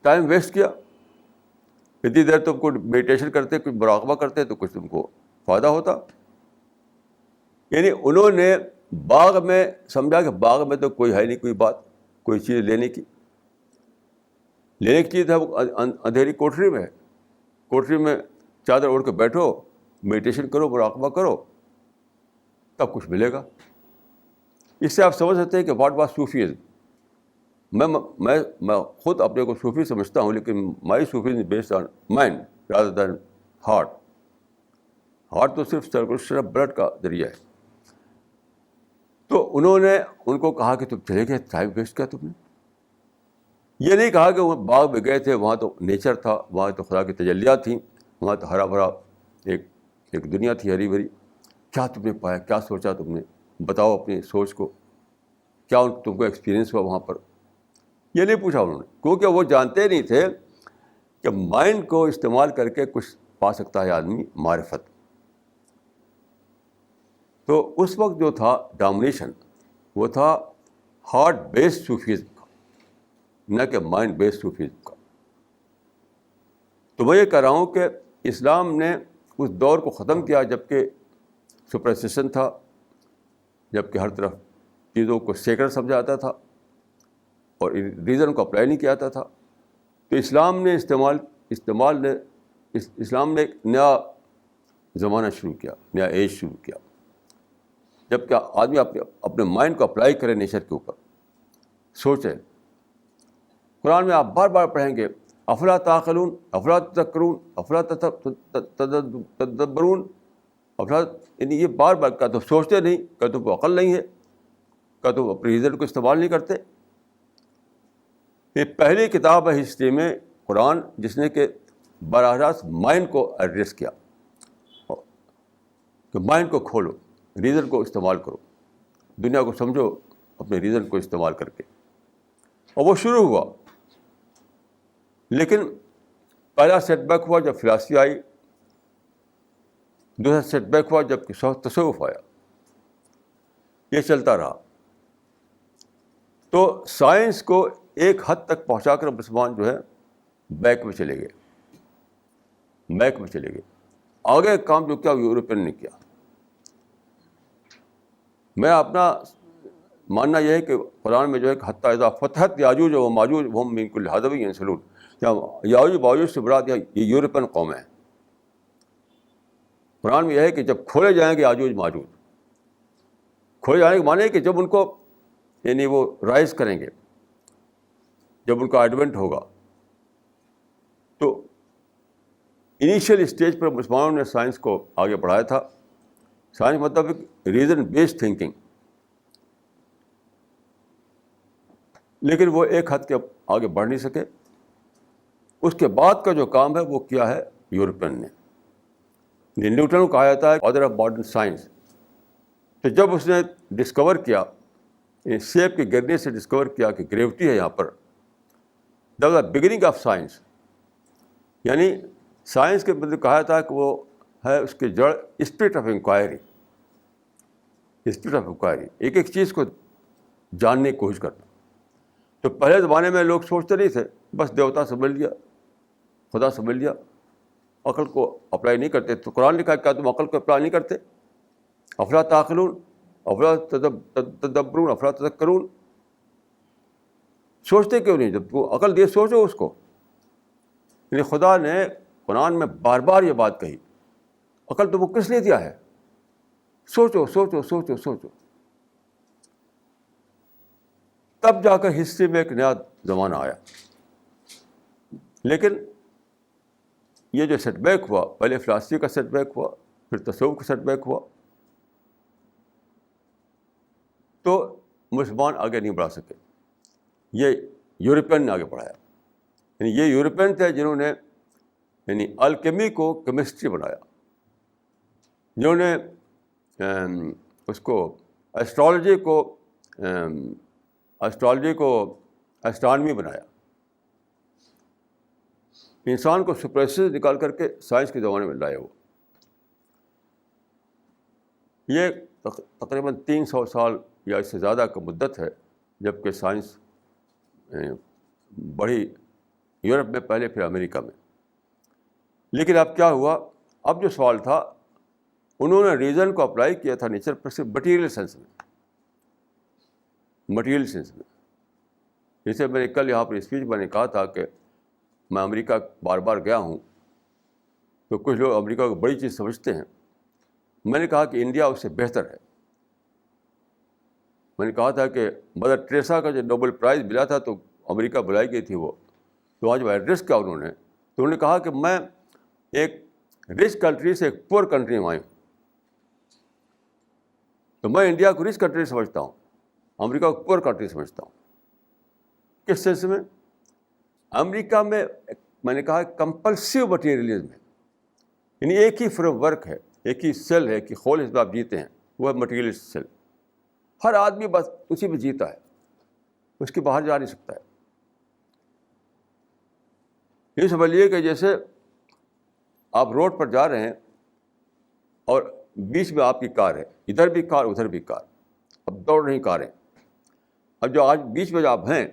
ٹائم ویسٹ کیا. اتنی دیر تم کو میڈیٹیشن کرتے, کچھ مراقبہ کرتے تو کچھ تم کو فائدہ ہوتا. یعنی انہوں نے باغ میں سمجھا کہ باغ میں تو کوئی ہے نہیں, کوئی بات, کوئی چیز لینے کی چیز ہے. وہ اندھیری کوٹری میں ہے, کوٹری میں چادر اوڑھ کے بیٹھو, میڈیٹیشن کرو, مراقبہ کرو, تب کچھ ملے گا. اس سے آپ سمجھ سکتے ہیں کہ واٹ واز صوفیزم. میں خود اپنے کو صوفی سمجھتا ہوں, لیکن my Sufism based on mind rather than heart. Heart تو صرف سرکولیشن آف بلڈ کا ذریعہ ہے. تو انہوں نے ان کو کہا کہ تم چلے گئے, ٹائم ویسٹ کیا تم نے. یہ نہیں کہا کہ وہ باغ میں گئے تھے, وہاں تو نیچر تھا, وہاں تو خدا کی تجلیات تھیں, وہاں تو ہرا بھرا ایک دنیا تھی ہری بھری. کیا تم نے پایا, کیا سوچا تم نے, بتاؤ اپنی سوچ کو, کیا تم کو ایکسپیرئنس ہوا وہاں پر. یہ نہیں پوچھا انہوں نے, کیونکہ وہ جانتے نہیں تھے کہ مائنڈ کو استعمال کر کے کچھ پا سکتا ہے آدمی معرفت. تو اس وقت جو تھا ڈومینیشن, وہ تھا ہارٹ بیسڈ صوفیزم کا, نہ کہ مائنڈ بیسڈ صوفیزم کا. تو میں یہ کہہ رہا ہوں کہ اسلام نے اس دور کو ختم کیا جب کہ سپرسٹیشن تھا, جب کہ ہر طرف چیزوں کو سیکرڈ سمجھا جاتا تھا اور ریزن کو اپلائی نہیں کیا جاتا تھا. تو اسلام نے اسلام نے ایک نیا زمانہ شروع کیا, نیا ایج شروع کیا, جب کہ آدمی اپنے مائنڈ کو اپلائی کرے نیچر کے اوپر, سوچے. قرآن میں آپ بار بار پڑھیں گے افلا تعقلون, افلا تذکرون, افلا تدبرون, یعنی یہ بار بار, کیا تم سوچتے نہیں, کیا تم کو عقل نہیں ہے, کیا تم اپنے ریزن کو استعمال نہیں کرتے. یہ پہلی کتاب ہے ہسٹری میں قرآن جس نے کہ براہ راست مائنڈ کو ایڈریس کیا کہ مائنڈ کو کھولو, ریزن کو استعمال کرو, دنیا کو سمجھو اپنے ریزن کو استعمال کر کے. اور وہ شروع ہوا, لیکن پہلا سیٹ بیک ہوا جب فلاسفی آئی, دوسرا سیٹ بیک ہوا جب کہ تصوف آیا. یہ چلتا رہا. تو سائنس کو ایک حد تک پہنچا کر مسلمان جو ہے بیک میں چلے گئے. آگے کام جو کیا یورپین نے کیا. میں اپنا ماننا یہ ہے کہ قرآن میں جو ہے کہ حتیٰ اذا فتحت یاجوج و ماجوج وہم من کل حدب ینسلون, یاجوج ماجوج سے مراد یہ یورپین قوم ہے. قرآن میں یہ ہے کہ جب کھولے جائیں گے یاجوج ماجوج, کھولے جانے کے معنی ہے کہ جب ان کو یعنی وہ رائز کریں گے, جب ان کا ایڈونٹ ہوگا. تو انیشیل اسٹیج پر مسلمانوں نے سائنس کو آگے بڑھایا تھا. سائنس مطلب ریزن بیسڈ تھنکنگ, لیکن وہ ایک حد کے آگے بڑھ نہیں سکے. اس کے بعد کا جو کام ہے وہ کیا ہے یورپین نے. نیوٹن کو کہا جاتا ہے فادر آف ماڈرن سائنس. تو جب اس نے ڈسکور کیا, سیب کے گرنے سے ڈسکور کیا کہ گریوٹی ہے یہاں پر, that was the beginning of science. یعنی سائنس کے مطلب کہا جاتا ہے کہ وہ ہے اس کے جڑ اسپرٹ آف انکوائری. ایک ایک چیز کو جاننے کی کوشش کرنا. تو پہلے زمانے میں لوگ سوچتے نہیں تھے, بس دیوتا سمجھ لیا, خدا سمجھ لیا, عقل کو اپلائی نہیں کرتے. تو قرآن نے کہا کیا تم عقل کو اپلائی نہیں کرتے؟ افلا تعقلون, افلا تدبرون, افلا تذکرون. سوچتے کیوں نہیں؟ جب تو عقل دے سوچو اس کو. یعنی خدا نے قرآن میں بار بار یہ بات کہی, عقل تم کو کس لیے دیا ہے؟ سوچو سوچو سوچو سوچو. تب جا کر ہسٹری میں ایک نیا زمانہ آیا. لیکن یہ جو سیٹ بیک ہوا, پہلے فلاسفی کا سیٹ بیک ہوا, پھر تصوف کا سیٹ بیک ہوا, تو مسلمان آگے نہیں بڑھا سکے. یہ یورپین نے آگے بڑھایا. یعنی یہ یورپین تھے جنہوں نے یعنی الکیمی کو کیمسٹری بنایا, جنہوں نے اس کو ایسٹرالوجی کو اسٹرالوجی کو اسٹرانومی بنایا. انسان کو سپریسز نکال کر کے سائنس کے زمانے میں لایا وہ. یہ تقریباً 300 سال یا اس سے زیادہ کا مدت ہے جب کہ سائنس بڑھی یورپ میں پہلے، پھر امریکہ میں. لیکن اب کیا ہوا؟ اب جو سوال تھا انہوں نے ریزن کو اپلائی کیا تھا نیچر پر صرف مٹیریل سینس میں. مٹیریل سینس میں جیسے میں نے کل یہاں پر اسپیچ میں نے کہا تھا کہ میں امریکہ بار بار گیا ہوں تو کچھ لوگ امریکہ کو بڑی چیز سمجھتے ہیں. میں نے کہا کہ انڈیا اس سے بہتر ہے. میں نے کہا تھا کہ مدر ٹریسا کا جو نوبل پرائز ملا تھا تو امریکہ بلائی گئی تھی وہ، تو آج وہ ایڈریس کیا انہوں نے، تو انہوں نے کہا کہ میں ایک رچ کنٹری سے ایک پور کنٹری میں آئی ہوں. تو میں انڈیا کو رچ کنٹری سمجھتا ہوں، امریکہ کو پور کنٹری سمجھتا ہوں. کس سینس میں؟ امریکہ میں نے کہا کمپلسیو مٹیریلزم ہے، یعنی ایک ہی فریم ورک ہے، ایک ہی سیل ہے کہ خول اس میں آپ جیتے ہیں، وہ ہے مٹیریلسٹ سیل. ہر آدمی بس اسی میں جیتا ہے، اس کے باہر جا نہیں سکتا ہے. یہ سمجھیے کہ جیسے آپ روڈ پر جا رہے ہیں اور بیچ میں آپ کی کار ہے، ادھر بھی کار ادھر بھی کار، اب دوڑ رہی کاریں. اب جو آج بیچ میں جو آپ ہیں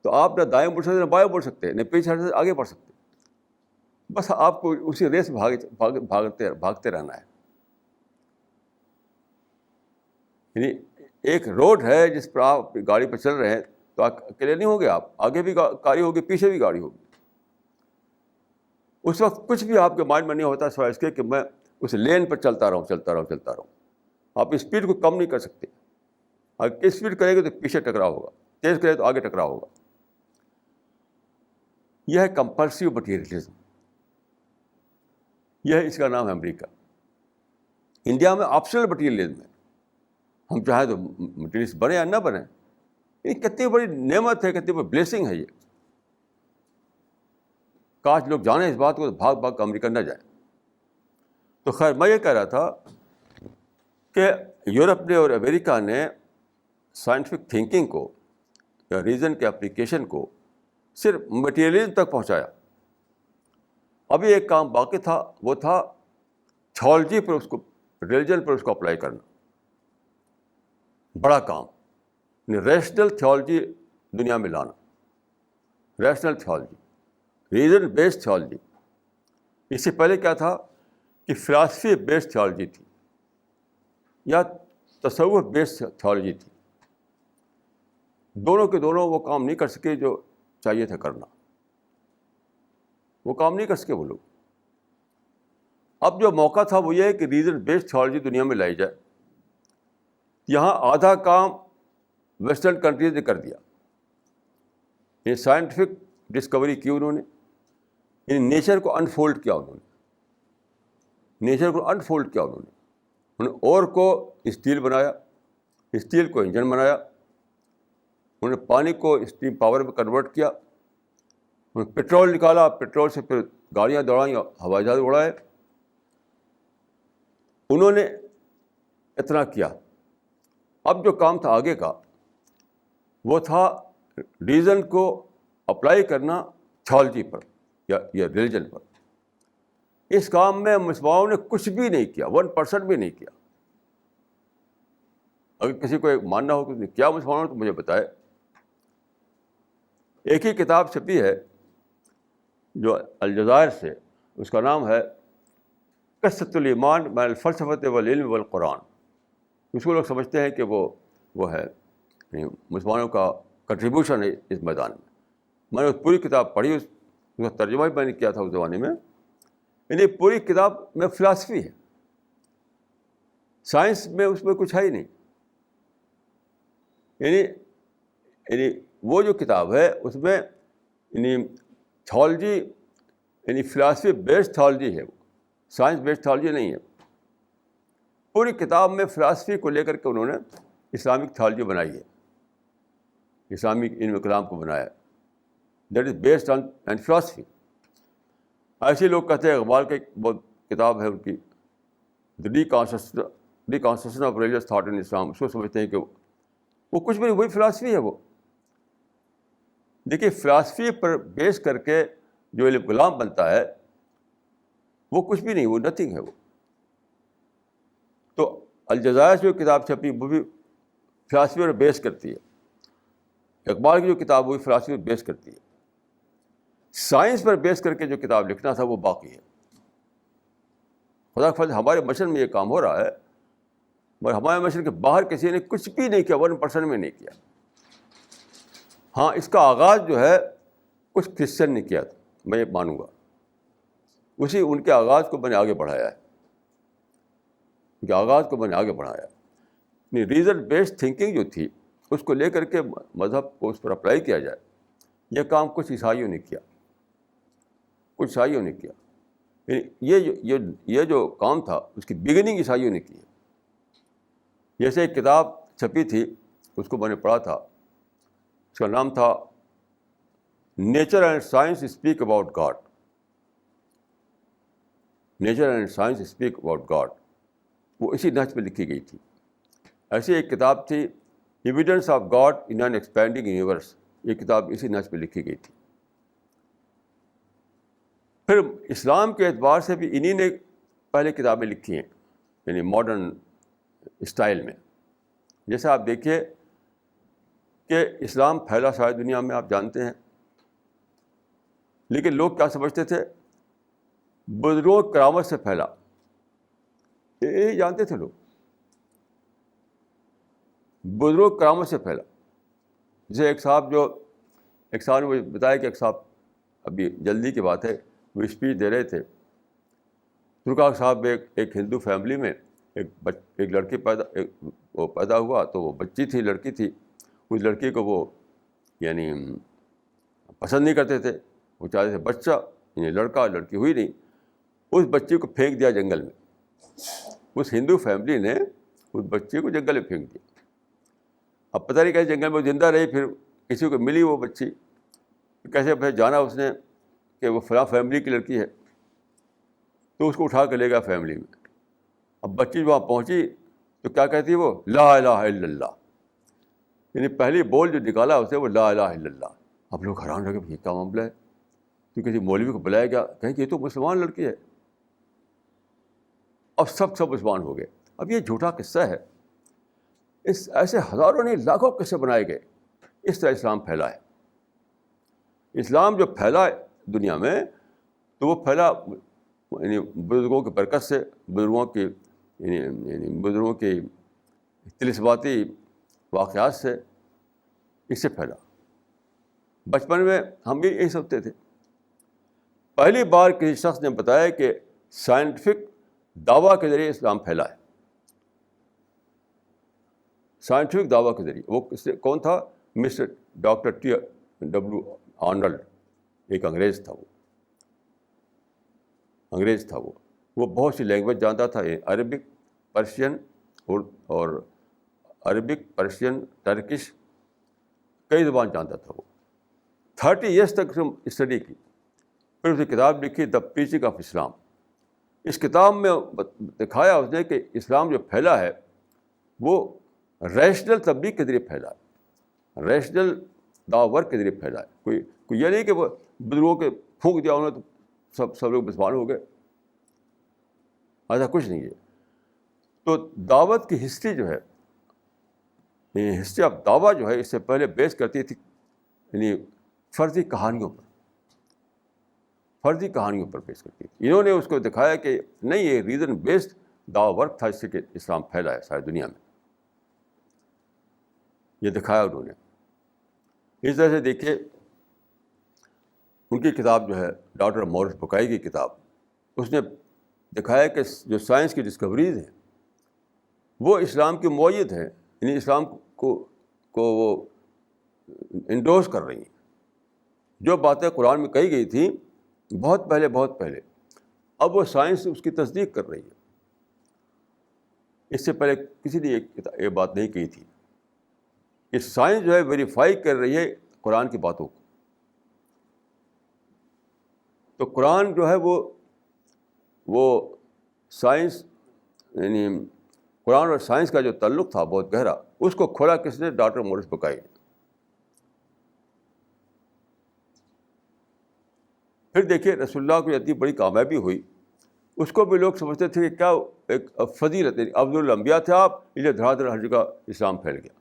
تو آپ نہ دائیں بڑھ سکتے نہ بائیں بڑھ سکتے نہ پیچھے سے آگے بڑھ سکتے. بس آپ کو اسی ریس بھاگتے رہنا ہے. یعنی ایک روڈ ہے جس پر آپ گاڑی پہ چل رہے ہیں تو اکیلے نہیں ہوں گے آپ، آگے بھی گاڑی ہوگی پیچھے بھی گاڑی ہوگی. اس وقت کچھ بھی آپ کے مائنڈ میں نہیں ہوتا سوائے اس کے کہ میں اس لین پر چلتا رہوں. آپ اسپیڈ کو کم نہیں کر سکتے. اگر اسپیڈ کریں گے تو پیچھے ٹکراؤ ہوگا، تیز کریں تو آگے ٹکراؤ ہوگا. یہ ہے کمپلسیو مٹیریلزم. یہ ہے، اس کا نام ہے امریکہ. انڈیا میں آپشنل مٹیریلزم ہے، ہم چاہیں تو مٹیریلسٹ بنے یا نہ بنے. یہ کتنی بڑی نعمت ہے، کتنی بڑی بلیسنگ ہے یہ. کاش لوگ جانیں اس بات کو تو بھاگ بھاگ امریکہ نہ جائیں. تو خیر میں یہ کہہ رہا تھا کہ یورپ نے اور امریکہ نے سائنٹیفک تھنکنگ کو یا ریزن کے اپلیکیشن کو صرف مٹیریلزم تک پہنچایا. ابھی ایک کام باقی تھا، وہ تھا تھیولوجی پر اس کو، ریلیجن پر اس کو اپلائی کرنا. بڑا کام، ریشنل تھیولوجی دنیا میں لانا. Rational theology, reason based theology. اس سے پہلے کیا تھا کہ فلاسفی بیسڈ تھیولوجی تھی یا تصوف بیسڈ تھیولوجی تھی. دونوں کے دونوں وہ کام نہیں کر سکے جو چاہیے تھا کرنا، وہ کام نہیں کر سکے وہ لوگ. اب جو موقع تھا وہ یہ ہے کہ ریزن بیسڈ تھیولوجی دنیا میں لائی جائے. یہاں آدھا کام ویسٹرن کنٹریز نے کر دیا. یہ سائنٹیفک ڈسکوری کی انہوں نے، یعنی نیچر کو انفولڈ کیا انہوں نے، انہوں نے اور کو اسٹیل بنایا، اسٹیل کو انجن بنایا. انہوں نے پانی کو اسٹیم پاور میں کنورٹ کیا. انہوں نے پیٹرول نکالا، پیٹرول سے پھر گاڑیاں دوڑائیں، ہوائی جہاز اڑائے. انہوں نے اتنا کیا. اب جو کام تھا آگے کا وہ تھا ریزن کو اپلائی کرنا تھیولوجی پر یا ریلیجن پر. اس کام میں مسلمانوں نے کچھ بھی نہیں کیا، 1% بھی نہیں کیا. اگر کسی کو ماننا ہو کہ کیا مسلمانوں نے تو مجھے بتائے. ایک ہی کتاب چھپی ہے جو الجزائر سے، اس کا نام ہے قصۃ الایمان بین الفلسفۃ والعلم والقرآن. اس کو لوگ سمجھتے ہیں کہ وہ ہے مسلمانوں کا کنٹریبیوشن ہے اس میدان میں. میں نے پوری کتاب پڑھی، اس کا ترجمہ بھی میں نے کیا تھا اس زمانے میں. یعنی پوری کتاب میں فلاسفی ہے، سائنس میں اس میں کچھ ہے ہی نہیں. یعنی وہ جو کتاب ہے اس میں یعنی تھیولوجی، یعنی فلاسفی بیسڈ تھیولوجی ہے، وہ سائنس بیسڈ تھیولوجی نہیں ہے. پوری کتاب میں فلاسفی کو لے کر کے انہوں نے اسلامک تھیولوجی بنائی ہے، اسلامک علم کلام کو بنایا. That is based on philosophy. ایسے لوگ کہتے ہیں، اقبال کی بہت کتاب ہے ان کی، reconstruction of religious thought in Islam. اس کو سمجھتے ہیں کہ وہ کچھ بھی نہیں، وہی فلاسفی ہے وہ. دیکھیے فلاسفی پر بیس کر کے جو علم غلام بنتا ہے وہ کچھ بھی نہیں، وہ نتھنگ ہے وہ. تو الجزائر سے جو کتاب چھپی وہ بھی فلاسفی پر بیس کرتی ہے. اقبال کی جو کتاب ہوئی فلاسفی پر بیس کرتی ہے. سائنس پر بیس کر کے جو کتاب لکھنا تھا وہ باقی ہے. خدا کا فضل ہمارے مشن میں یہ کام ہو رہا ہے، مگر ہمارے مشن کے باہر کسی نے کچھ بھی نہیں کیا، 1% میں نہیں کیا. ہاں اس کا آغاز جو ہے کچھ کرسچن نے کیا تھا، میں یہ مانوں گا. ان کے آغاز کو میں نے آگے بڑھایا ہے، ان کے آغاز کو میں نے آگے بڑھایا. ریزن بیسڈ تھنکنگ جو تھی اس کو لے کر کے مذہب کو اس پر اپلائی کیا جائے، یہ کام کچھ عیسائیوں نے کیا، کچھ عیسائیوں نے کیا. یہ جو کام تھا اس کی بگننگ عیسائیوں نے کی ہے. جیسے ایک کتاب چھپی تھی، اس کو میں نے پڑھا تھا، اس کا نام تھا nature and science speak about God. Nature and science speak about God, وہ اسی نہج پہ لکھی گئی تھی. ایسی ایک کتاب تھی evidence of God in an expanding universe, یہ کتاب اسی نہج پہ لکھی گئی تھی. پھر اسلام کے اعتبار سے بھی انہی نے پہلے کتابیں لکھی ہیں، یعنی ماڈرن اسٹائل میں. جیسے آپ دیکھیے کہ اسلام پھیلا ساری دنیا میں، آپ جانتے ہیں، لیکن لوگ کیا سمجھتے تھے؟ بزرگوں کی کرامت سے پھیلا، یہ جانتے تھے لوگ، بزرگوں کی کرامت سے پھیلا. جیسے ایک صاحب نے مجھے بتایا کہ ایک صاحب، ابھی جلدی کی بات ہے، وہ اسپیچ دے رہے تھے. ترکا صاحب ایک ہندو فیملی میں ایک لڑکی پیدا ہوا، تو وہ بچی تھی، لڑکی تھی. اس لڑکی کو وہ یعنی پسند نہیں کرتے تھے، وہ چاہتے تھے بچہ، یعنی لڑکی ہوئی نہیں. اس بچی کو پھینک دیا جنگل میں. اس ہندو فیملی نے اس بچی کو جنگل میں پھینک دیا. اب پتہ نہیں کیسے جنگل میں زندہ رہی، پھر کسی کو ملی وہ بچی، کیسے پھر جانا اس نے کہ وہ فلاں فیملی کی لڑکی ہے، تو اس کو اٹھا کے لے گیا فیملی میں. اب بچی وہاں پہنچی تو کیا کہتی وہ؟ لا الہ الا اللہ. یعنی پہلی بول جو نکالا اسے وہ لا الہ الا اللہ. اب لوگ حیران رہ گئے، یہ کیا معاملہ ہے؟ تو کسی مولوی کو بلایا گیا، کہیں کہ یہ تو مسلمان لڑکی ہے. اب سب مسلمان ہو گئے. اب یہ جھوٹا قصہ ہے، ایسے ہزاروں نہیں لاکھوں قصے بنائے گئے. اس طرح اسلام پھیلا ہے. اسلام جو پھیلا دنیا میں تو وہ پھیلا یعنی بزرگوں کی برکت سے، بزرگوں کی طلسماتی واقعات سے، اس سے پھیلا. بچپن میں ہم بھی یہی سمجھتے تھے. پہلی بار کسی شخص نے بتایا کہ سائنٹیفک دعویٰ کے ذریعے اسلام پھیلا ہے. سائنٹیفک دعویٰ کے ذریعے. وہ کون تھا؟ Mister doctor T.W. آرنلڈ، ایک انگریز تھا. وہ بہت سی لینگویج جانتا تھا، عربک، پرشین اور عربک، پرشین، ٹرکش، کئی زبان جانتا تھا. وہ 30 ایئرس تک اسٹڈی کی. پھر اسے کتاب لکھی دا پریچنگ آف اسلام. اس کتاب میں دکھایا اس نے کہ اسلام جو پھیلا ہے وہ ریشنل تبلیغ کے ذریعے پھیلا ہے، ریشنل دعوت کے ذریعے پھیلا ہے. کوئی یہ نہیں کہ وہ بزرگوں کے پھونک دیا انہوں نے تو سب لوگ مسلمان ہو گئے، ایسا کچھ نہیں ہے. تو دعوت کی ہسٹری جو ہے، ہسٹری آف دعویٰ جو ہے، اس سے پہلے بیس کرتی تھی یعنی فرضی کہانیوں پر بیس کرتی تھی. انہوں نے اس کو دکھایا کہ نہیں، یہ ریزن بیسڈ دعویٰ ورک تھا، اس سے کہ اسلام پھیلا ہے ساری دنیا میں. یہ دکھایا انہوں نے. اس طرح سے دیکھیے ان کی کتاب جو ہے ڈاکٹر مورس بکائی کی کتاب، اس نے دکھایا کہ جو سائنس کی ڈسکوریز ہیں وہ اسلام کی مؤید ہیں، یعنی اسلام کو وہ انڈورس کر رہی ہیں. جو باتیں قرآن میں کہی گئی تھیں بہت پہلے، اب وہ سائنس اس کی تصدیق کر رہی ہے. اس سے پہلے کسی نے یہ بات نہیں کہی تھی. یہ سائنس جو ہے ویریفائی کر رہی ہے قرآن کی باتوں کو. تو قرآن جو ہے وہ سائنس یعنی قرآن اور سائنس کا جو تعلق تھا بہت گہرا، اس کو کھولا کس نے؟ ڈاکٹر مورس بکائی نے. پھر دیکھیے رسول اللہ کو اتنی بڑی کامیابی ہوئی، اس کو بھی لوگ سمجھتے تھے کہ کیا ایک فضیلت، یعنی افضل الانبیاء تھے آپ، اس لیے دھڑا دھڑ ہر جگہ اسلام پھیل گیا،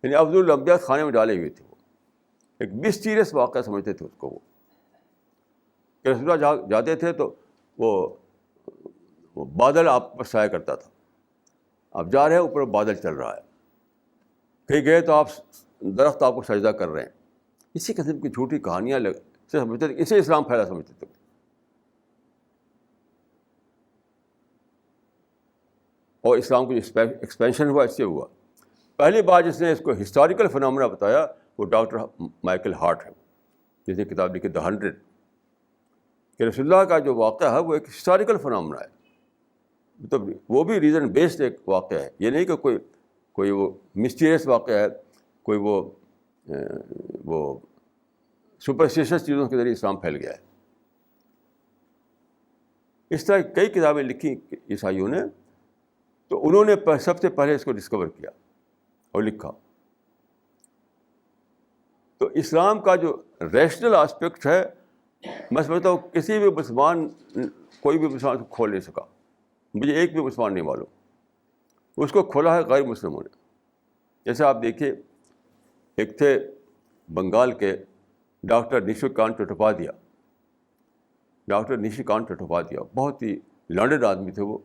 یعنی افضل الانبیاء کھانے میں ڈالے ہوئے تھے وہ، ایک مسٹیریس واقعہ سمجھتے تھے اس کو وہ، کہ رسول اللہ جہاں جاتے تھے تو وہ بادل آپ پر سایہ کرتا تھا، آپ جا رہے ہیں اوپر بادل چل رہا ہے، کہیں گئے تو آپ درخت آپ کو سجدہ کر رہے ہیں، اسی قسم کی جھوٹی کہانیاں سے سمجھتے تھے، اسے اسلام پھیلا سمجھتے تھے. اور اسلام کو جو ایکسپینشن ہوا اس سے ہوا. پہلی بار جس نے اس کو ہسٹوریکل فنامنا بتایا وہ ڈاکٹر مائیکل ہارٹ ہے، جس نے کتاب لکھی دا 100، کہ رسول اللہ کا جو واقعہ ہے وہ ایک ہسٹوریکل فنامنا ہے، مطلب وہ بھی ریزن بیسڈ ایک واقعہ ہے، یہ نہیں کہ کوئی وہ مسٹیریس واقعہ ہے، کوئی وہ سپرسٹیشس چیزوں کے ذریعے اسلام پھیل گیا ہے. اس طرح کئی کتابیں لکھی عیسائیوں نے، تو انہوں نے سب سے پہلے اس کو ڈسکور کیا اور لکھا. تو اسلام کا جو ریشنل آسپیکٹ ہے، میں سمجھتا ہوں کسی بھی مسلمان، کوئی بھی مسلمان کھول نہیں سکا، مجھے ایک بھی مسلمان نہیں معلوم، اس کو کھولا ہے غیر مسلموں نے. جیسے آپ دیکھیے، ایک تھے بنگال کے ڈاکٹر نشیکانت چٹوپادھیا، ڈاکٹر نشیکانت چٹوپادھیا بہت ہی لرنڈ آدمی تھے، وہ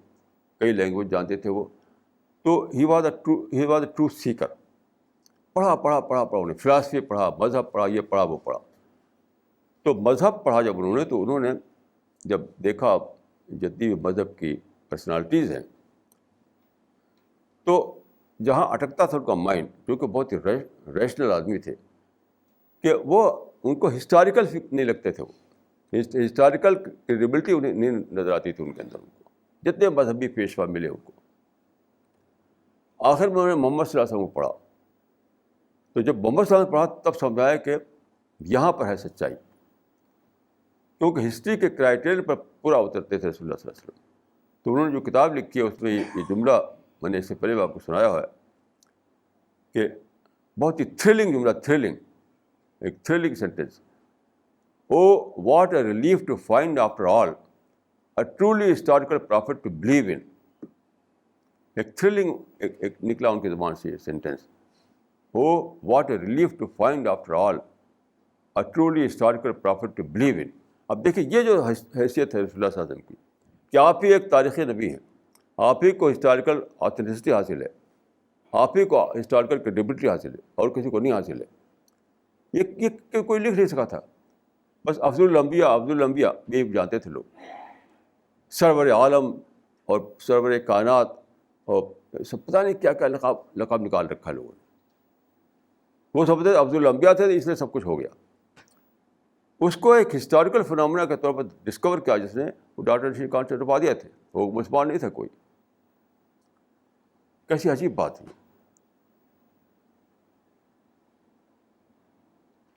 کئی لینگویج جانتے تھے وہ. تو ہی واز اے ٹروتھ سیکر. پڑھا انہیں فلاسفی پڑھا، مذہب پڑھا، یہ پڑھا وہ پڑھا. تو مذہب پڑھا جب انہوں نے، تو انہوں نے جب دیکھا جتنی بھی مذہب کی پرسنالٹیز ہیں، تو جہاں اٹکتا تھا ان کا مائنڈ، کیونکہ بہت ہی ریشنل آدمی تھے، کہ وہ ان کو ہسٹوریکل نہیں لگتے تھے، وہ ہسٹوریکل کریڈیبلٹی انہیں نہیں نظر آتی تھی ان کے اندر. ان کو جتنے مذہبی پیشوا ملے ان کو، آخر میں انہوں نے محمد صلی اللہ علیہ وسلم کو پڑھا. تو جب محمد صلی اللہ علیہ وسلم پڑھا تب سمجھایا کہ یہاں پر ہے سچائی، کیونکہ ہسٹری کے کرائٹیریا پر پورا اترتے تھے رسول اللہ صلی اللہ علیہ وسلم. تو انہوں نے جو کتاب لکھی ہے اس میں یہ جملہ میں نے اس سے پہلے آپ کو سنایا ہے، کہ بہت ہی تھرلنگ جملہ، ایک thrilling sentence. Oh what a relief to find after all a truly historical prophet to believe in. ایک تھرلنگ ایک نکلا ان کی زبان سے یہ sentence, oh what a relief to find after all a truly historical prophet to believe in. اب دیکھیے یہ جو حیثیت ہے رسول اللہ صلی اللہ علیہ وسلم کی، کہ آپ ہی ایک تاریخی نبی ہیں، آپ ہی کو ہسٹوریکل آتھینٹسٹی حاصل ہے، آپ ہی کو ہسٹوریکل کریڈیبلٹی حاصل ہے، اور کسی کو نہیں حاصل ہے. یہ کوئی لکھ نہیں سکا تھا، بس افضل الانبیاء یہ جانتے تھے لوگ، سرور عالم اور سرور کائنات اور سب پتہ نہیں کیا کیا لقب نکال رکھا لوگوں نے. وہ سمجھتے افضل الانبیاء تھے اس لیے سب کچھ ہو گیا. اس کو ایک ہسٹوریکل فنامنا کے طور پر ڈسکور کیا جس نے، وہ ڈاکٹر نشیکانت چٹوپادھیا تھے، وہ مسلمان نہیں تھا کوئی. کیسی عجیب بات ہے.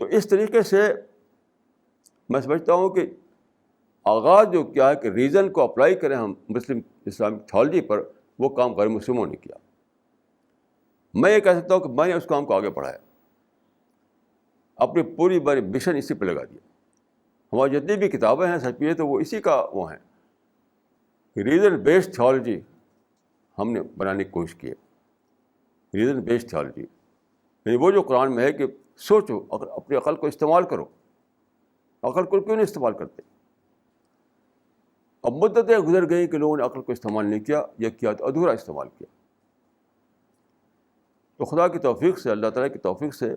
تو اس طریقے سے میں سمجھتا ہوں کہ آغاز جو کیا ہے کہ ریزن کو اپلائی کریں ہم مسلم اسلامک تھیولوجی پر، وہ کام غیر مسلموں نے کیا. میں یہ کہہ سکتا ہوں کہ میں نے اس کام کو آگے بڑھایا، اپنی پوری بڑی مشن اسی پہ لگا دیا. ہماری جتنی بھی کتابیں ہیں سچ میں تو وہ اسی کا وہ ہیں، ریزن بیسڈ تھیولوجی ہم نے بنانے کی کوشش کی ہے. ریزن بیسڈ تھیولوجی یعنی وہ جو قرآن میں ہے کہ سوچو، اپنی عقل کو استعمال کرو. عقل کو کیوں نہیں استعمال کرتے؟ اب مدتیں گزر گئی کہ لوگوں نے عقل کو استعمال نہیں کیا، یا کیا تو ادھورا استعمال کیا. تو خدا کی توفیق سے، اللہ تعالیٰ کی توفیق سے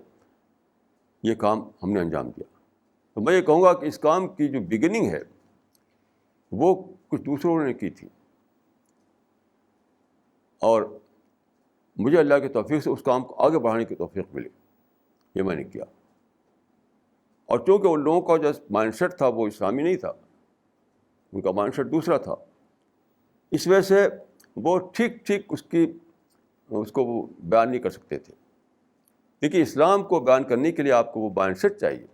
یہ کام ہم نے انجام دیا. تو میں یہ کہوں گا کہ اس کام کی جو بگننگ ہے وہ کچھ دوسروں نے کی تھی، اور مجھے اللہ کی توفیق سے اس کام کو آگے بڑھانے کی توفیق ملی، یہ میں نے کیا. اور چونکہ ان لوگوں کا جو مائنڈ سیٹ تھا وہ اسلامی نہیں تھا، ان کا مائنڈ سیٹ دوسرا تھا، اس وجہ سے وہ ٹھیک اس کو وہ بیان نہیں کر سکتے تھے. دیکھیے اسلام کو بیان کرنے کے لیے آپ کو وہ مائنڈ سیٹ چاہیے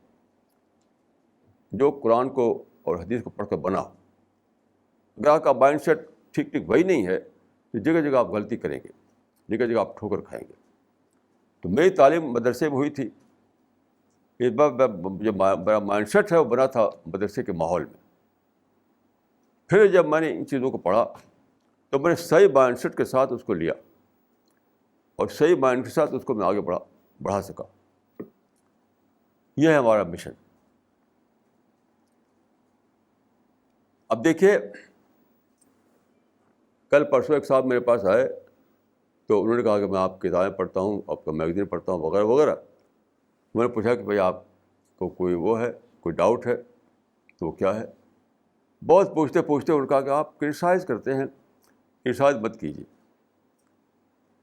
جو قرآن کو اور حدیث کو پڑھ کر بنا ہو. اگر آپ کا مائنڈ سیٹ ٹھیک وہی نہیں ہے تو جگہ جگہ آپ غلطی کریں گے، جگہ جگہ آپ ٹھوکر کھائیں گے. تو میری تعلیم مدرسے میں ہوئی تھی، اس بار جو میرا مائنڈ سیٹ ہے وہ بنا تھا مدرسے کے ماحول میں. پھر جب میں نے ان چیزوں کو پڑھا تو میں نے صحیح مائنڈ سیٹ کے ساتھ اس کو لیا اور صحیح مائنڈ کے ساتھ اس کو میں آگے بڑھا سکا. یہ ہے ہمارا مشن. اب دیکھیے, کل پرسوں ایک صاحب میرے پاس آئے تو انہوں نے کہا کہ میں آپ کی کتابیں پڑھتا ہوں, آپ کا میگزین پڑھتا ہوں وغیرہ وغیرہ. میں نے پوچھا کہ بھائی آپ کو کوئی وہ ہے, کوئی ڈاؤٹ ہے تو وہ کیا ہے. بہت پوچھتے پوچھتے انہوں نے کہا کہ آپ کرٹیسائز کرتے ہیں, کرٹیسائز مت کیجیے.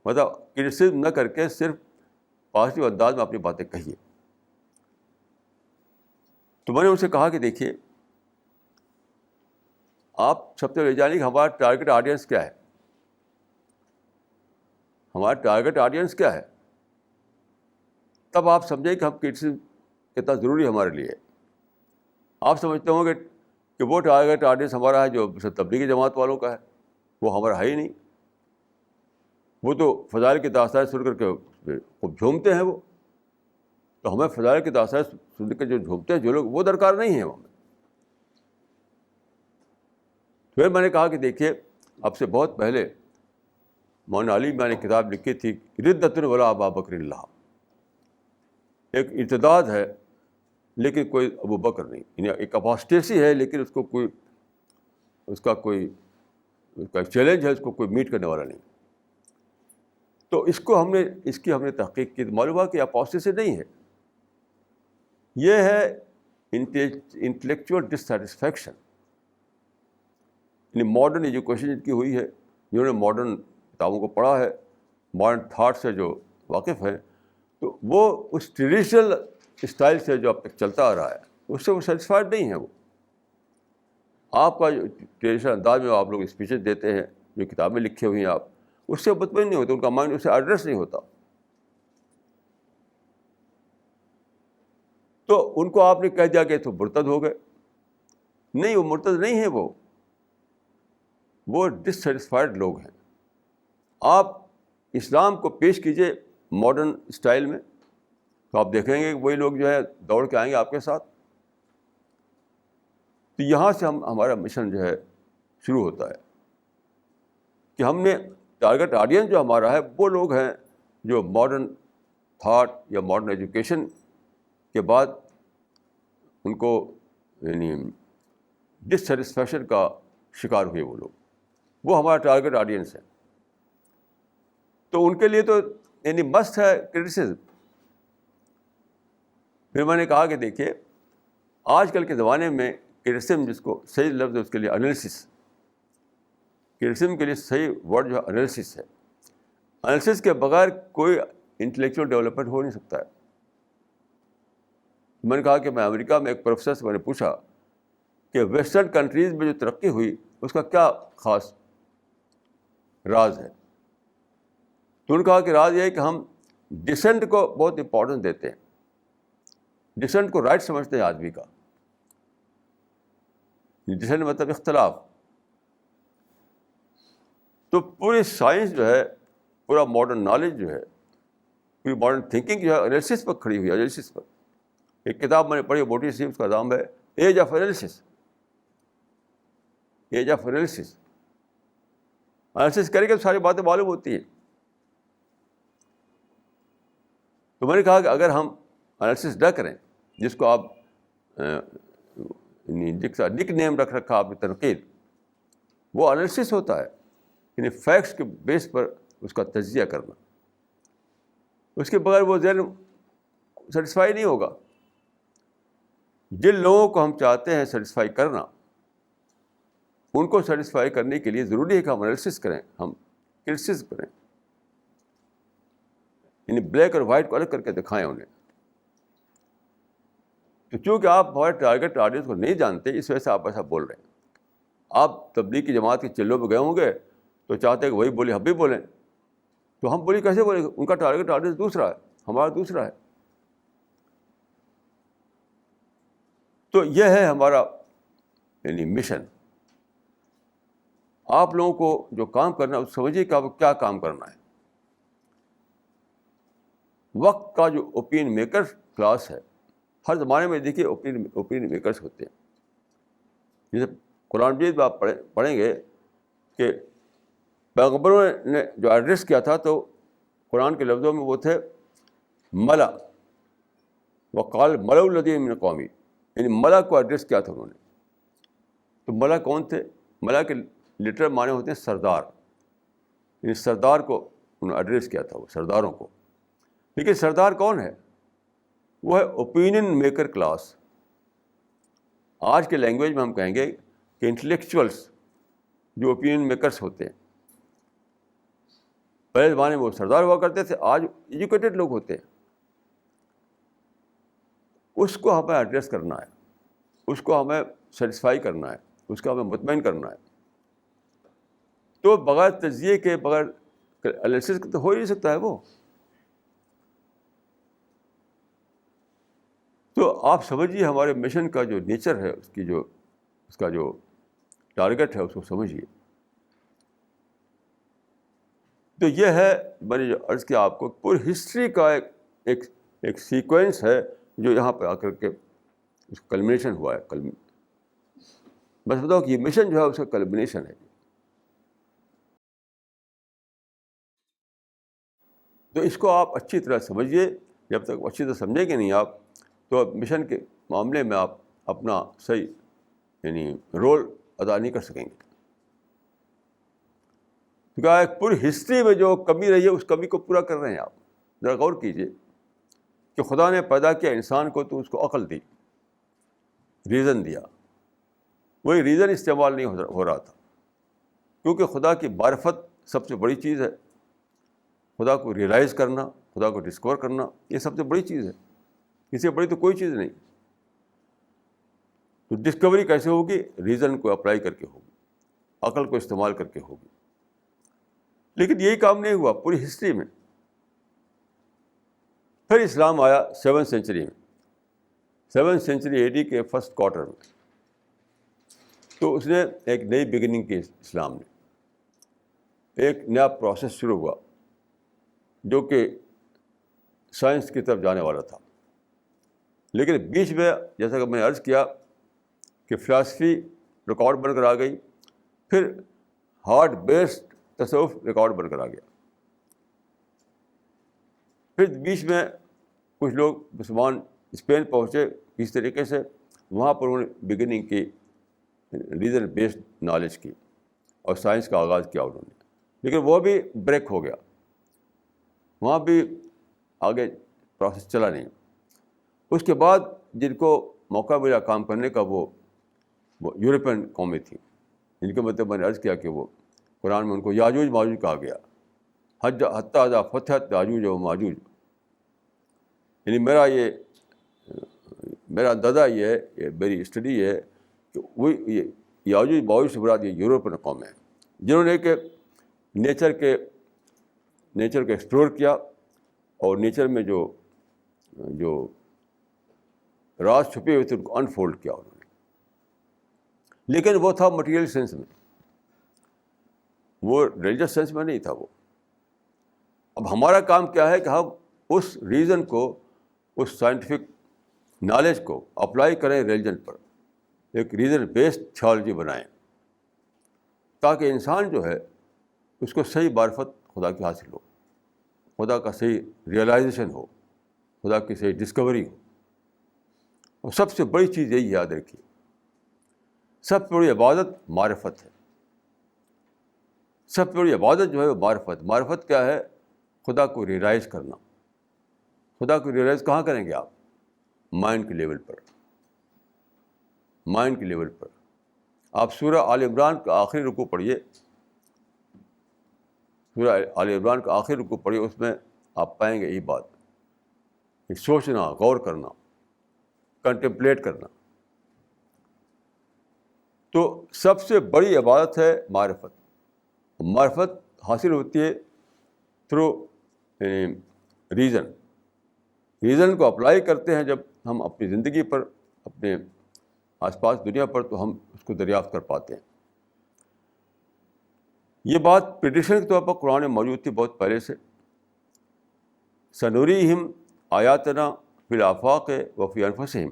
مطلب کرٹیسزم نہ کر کے صرف پازیٹیو انداز میں اپنی باتیں کہیے. تو میں نے ان سے کہا کہ دیکھیے, آپ سب سے لے جانیں کہ ہمارا ٹارگیٹ آڈینس کیا ہے. ہمارا ٹارگیٹ آڈینس کیا ہے, تب آپ سمجھیں کہ ہم کرٹیسزم کتنا ضروری ہمارے لیے. آپ سمجھتے ہوں گے کہ وہ ٹارگیٹ آڈینس ہمارا ہے جو تبلیغی جماعت والوں کا ہے, وہ ہمارا ہے ہی نہیں. وہ تو فضائل کی داستانیں سن کر کے خوب جھومتے ہیں. وہ تو ہمیں فضائل کی داستانیں سن کے جو جھومتے ہیں جو لوگ, وہ درکار نہیں ہیں ہمیں. پھر میں نے کہا کہ دیکھیے, اب سے بہت پہلے مولانا علی میں نے کتاب لکھی تھی ردۃ ولا ابا بکر اللہ. ایک ارتداد ہے لیکن کوئی ابو بکر نہیں, یعنی ایک اپاسٹیسی ہے لیکن اس کا چیلنج ہے, اس کو کوئی میٹ کرنے والا نہیں. تو اس کی ہم نے تحقیق کی, معلوم ہوا کہ اپاسٹیسی نہیں ہے, یہ ہے انٹلیکچوئل ڈسسیٹسفیکشن. یعنی ماڈرن ایجوکیشن جن کی ہوئی ہے, جنہوں نے ماڈرن کتابوں کو پڑھا ہے, ماڈرن تھاٹ سے جو واقف ہیں, تو وہ اس ٹریڈیشنل اسٹائل سے جو اب تک چلتا آ رہا ہے اس سے وہ سیٹسفائڈ نہیں ہے. وہ آپ کا جو ٹریڈیشنل انداز میں آپ لوگ اسپیچز دیتے ہیں, جو کتابیں لکھی ہوئی ہیں آپ, اس سے مطمئن نہیں ہوتے, ان کا مائنڈ اس سے ایڈریس نہیں ہوتا. تو ان کو آپ نے کہہ دیا کہ تو مرتد ہو گئے. نہیں, وہ مرتد نہیں ہیں, وہ ڈسسیٹسفائڈ لوگ ہیں. آپ اسلام کو پیش کیجیے ماڈرن اسٹائل میں تو آپ دیکھیں گے کہ وہی لوگ جو ہے دوڑ کے آئیں گے آپ کے ساتھ. تو یہاں سے ہمارا مشن جو ہے شروع ہوتا ہے کہ ہم نے ٹارگیٹ آڈینس جو ہمارا ہے وہ لوگ ہیں جو ماڈرن تھاٹ یا ماڈرن ایجوکیشن کے بعد ان کو یعنی ڈسسیٹسفیکشن کا شکار ہوئے وہ لوگ, وہ ہمارا ٹارگیٹ آڈینس ہے. تو ان کے لیے تو یعنی مسٹ ہے کرٹیسزم. پھر میں نے کہا کہ دیکھیے, آج کل کے زمانے میں کرٹیسزم, جس کو صحیح لفظ ہے اس کے لیے انالیسس, کرٹیسزم کے لیے صحیح ورڈ جو ہے انالیسس ہے. انالیسس کے بغیر کوئی انٹلیکچوئل ڈیولپمنٹ ہو نہیں سکتا ہے. میں نے کہا کہ میں امریکہ میں ایک پروفیسر سے میں نے پوچھا کہ ویسٹرن کنٹریز میں جو ترقی ہوئی اس کا کیا خاص راز ہے. تو انہوں نے کہا کہ راز یہ ہے کہ ہم ڈسینٹ کو بہت امپورٹنس دیتے ہیں. ڈسینٹ کو رائٹ سمجھتے ہیں آدمی کا. ڈسینٹ مطلب اختلاف. تو پوری سائنس جو ہے, پورا ماڈرن نالج جو ہے, پوری ماڈرن تھنکنگ جو ہے انالیسس پر کھڑی ہوئی ہے, انالیسس پر. ایک کتاب میں نے پڑھی موٹی سی, اس کا نام ہے age of analysis. Age of analysis. Analysis کریں گے تو ساری باتیں معلوم ہوتی ہیں. تو میں نے کہا کہ اگر ہم انالیسس نہ کریں, جس کو آپ نک نیم رکھ رکھا آپ نے تنقید, وہ انالیسس ہوتا ہے. یعنی فیکٹس کے بیس پر اس کا تجزیہ کرنا. اس کے بغیر وہ ذہن سیٹسفائی نہیں ہوگا. جن لوگوں کو ہم چاہتے ہیں سیٹسفائی کرنا, ان کو سیٹسفائی کرنے کے لیے ضروری ہے کہ ہم انالیسس کریں, ہم کرٹیسزم کریں. یعنی بلیک اور وائٹ کو الگ کر کے دکھائیں انہیں. تو چونکہ آپ ہمارے ٹارگیٹ آڈینس کو نہیں جانتے, اس وجہ سے آپ ایسا بول رہے ہیں. آپ تبلیغ کی جماعت کے چلوں میں گئے ہوں گے تو چاہتے ہیں کہ وہی بولے ہم بھی بولیں. تو ہم بولی کیسے بولیں گے, ان کا ٹارگیٹ آڈینس دوسرا ہے, ہمارا دوسرا ہے. تو یہ ہے ہمارا یعنی مشن. آپ لوگوں کو جو کام کرنا ہے سمجھیے کہ آپ کو کیا کام کرنا ہے. وقت کا جو اوپین میکر کلاس ہے, ہر زمانے میں دیکھیے اوپینین میکرس ہوتے ہیں. جیسے قرآن مجید میں آپ پڑھیں گے کہ پیغمبروں نے جو ایڈریس کیا تھا تو قرآن کے لفظوں میں وہ تھے ملا وقال ملأ الذین من قومی، یعنی ملا کو ایڈریس کیا تھا انہوں نے. تو ملا کون تھے؟ ملا کے لٹرل معنی ہوتے ہیں سردار، یعنی سردار کو انہوں نے ایڈریس کیا تھا، وہ سرداروں کو. لیکن سردار کون ہے؟ وہ ہے اوپینین میکر کلاس. آج کے لینگویج میں ہم کہیں گے کہ انٹلیکچوئلس جو اوپینین میکرس ہوتے ہیں. پہلے زمانے میں وہ سردار ہوا کرتے تھے، آج ایجوکیٹڈ لوگ ہوتے ہیں. اس کو ہمیں ایڈریس کرنا ہے، اس کو ہمیں سیٹسفائی کرنا ہے، اس کو ہمیں مطمئن کرنا ہے. تو بغیر تجزیے کے، بغیر انالیسس کے تو ہو ہی نہیں سکتا ہے وہ. تو آپ سمجھیے ہمارے مشن کا جو نیچر ہے، اس کا جو ٹارگیٹ ہے، اس کو سمجھیے. تو یہ ہے میں نے جو عرض کیا آپ کو، پوری ہسٹری کا ایک سیکوینس ہے جو یہاں پہ آ کر کے اس کا کلمنیشن ہوا ہے. بس بتاؤ کہ یہ مشن جو ہے اس کا کلمنیشن ہے. تو اس کو آپ اچھی طرح سمجھیے. جب تک اچھی طرح سمجھیں گے نہیں آپ، تو مشن کے معاملے میں آپ اپنا صحیح یعنی رول ادا نہیں کر سکیں گے. کیونکہ ایک پوری ہسٹری میں جو کمی رہی ہے اس کمی کو پورا کر رہے ہیں آپ. ذرا غور کیجیے کہ خدا نے پیدا کیا انسان کو تو اس کو عقل دی، ریزن دیا. وہی ریزن استعمال نہیں ہو رہا تھا، کیونکہ خدا کی معرفت سب سے بڑی چیز ہے. خدا کو ریئلائز کرنا، خدا کو ڈسکور کرنا، یہ سب سے بڑی چیز ہے. اس سے بڑی تو کوئی چیز نہیں. تو ڈسکوری کیسے ہوگی؟ ریزن کو اپلائی کر کے ہوگی، عقل کو استعمال کر کے ہوگی. لیکن یہی کام نہیں ہوا پوری ہسٹری میں. پھر اسلام آیا 7 سینچری میں، 7 سینچری AD کے فرسٹ کوارٹر میں. تو اس نے ایک نئی بگننگ کی. اسلام نے ایک نیا پروسیس شروع ہوا جو کہ سائنس کی طرف جانے والا تھا. لیکن بیچ میں جیسا کہ میں نے عرض کیا کہ فلاسفی ریکارڈ بن کر آ گئی، پھر ہارڈ بیسڈ تصوف ریکارڈ بن کر آ گیا. پھر بیچ میں کچھ لوگ مسلمان اسپین پہنچے اس طریقے سے، وہاں پر انہوں نے بگننگ کی، ریزن بیسڈ نالج کی اور سائنس کا آغاز کیا انہوں نے. لیکن وہ بھی بریک ہو گیا، وہاں بھی آگے پروسیس چلا نہیں. اس کے بعد جن کو موقع ملا کام کرنے کا وہ یورپین قومیں تھیں، جن کا مطلب میں نے عرض کیا کہ وہ قرآن میں ان کو یاجوج ماجوج کہا گیا. حتیٰ اذا فتحت یاجوج و ماجوج، یعنی میرا اندازہ یہ ہے، یہ میری اسٹڈی یہ ہے کہ وہی یاجوج ماجوج سے مراد یہ یورپین قومیں ہیں جنہوں نے کہ نیچر کو ایکسپلور کیا اور نیچر میں جو راز چھپے ہوئے تھے ان کو انفولڈ کیا انہوں نے. لیکن وہ تھا مٹیریل سینس میں، وہ ریلیجس سینس میں نہیں تھا وہ. اب ہمارا کام کیا ہے کہ ہم اس ریزن کو، اس سائنٹیفک نالج کو اپلائی کریں ریلیجن پر، ایک ریزن بیسڈ تھیولوجی بنائیں تاکہ انسان جو ہے اس کو صحیح معرفت خدا کی حاصل ہو، خدا کا صحیح ریئلائزیشن ہو، خدا کی صحیح ڈسکوری ہو. اور سب سے بڑی چیز یہی یاد رکھیے، سب سے بڑی عبادت معرفت ہے. سب سے بڑی عبادت جو ہے وہ معرفت. معرفت کیا ہے؟ خدا کو ریئلائز کرنا. خدا کو ریئلائز کہاں کریں گے آپ؟ مائنڈ کے لیول پر. مائنڈ کے لیول پر آپ سورہ آل عمران کا آخری رکوع پڑھیے، سورہ آل عمران کا آخری رکوع پڑھیے، اس میں آپ پائیں گے یہی بات، کہ سوچنا، غور کرنا، کنٹمپلیٹ کرنا. تو سب سے بڑی عبادت ہے معرفت. معرفت حاصل ہوتی ہے تھرو ریزن کو اپلائی کرتے ہیں جب ہم اپنی زندگی پر، اپنے آس پاس دنیا پر، تو ہم اس کو دریافت کر پاتے ہیں. یہ بات پریڈکشن کے طور پر قرآن میں موجود تھی بہت پہلے سے. سنوریہم آیاتنا فی الآفاق وفی انفسہم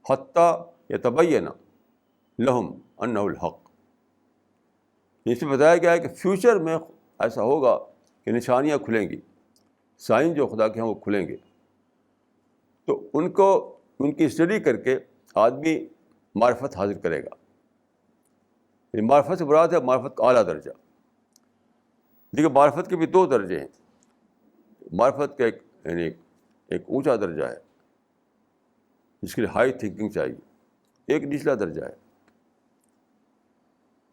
حتیٰ یتبین لہم انہ الحق. اس میں بتایا گیا ہے کہ فیوچر میں ایسا ہوگا کہ نشانیاں کھلیں گی، سائن جو خدا کے ہیں وہ کھلیں گے. تو ان کی اسٹڈی کر کے آدمی معرفت حاصل کرے گا. معرفت سے مراد ہے معرفت کا اعلیٰ درجہ. دیکھیے معرفت کے بھی دو درجے ہیں. معرفت کا ایک اونچا درجہ ہے جس کے لیے ہائی تھنکنگ چاہیے، ایک نچلا درجہ ہے.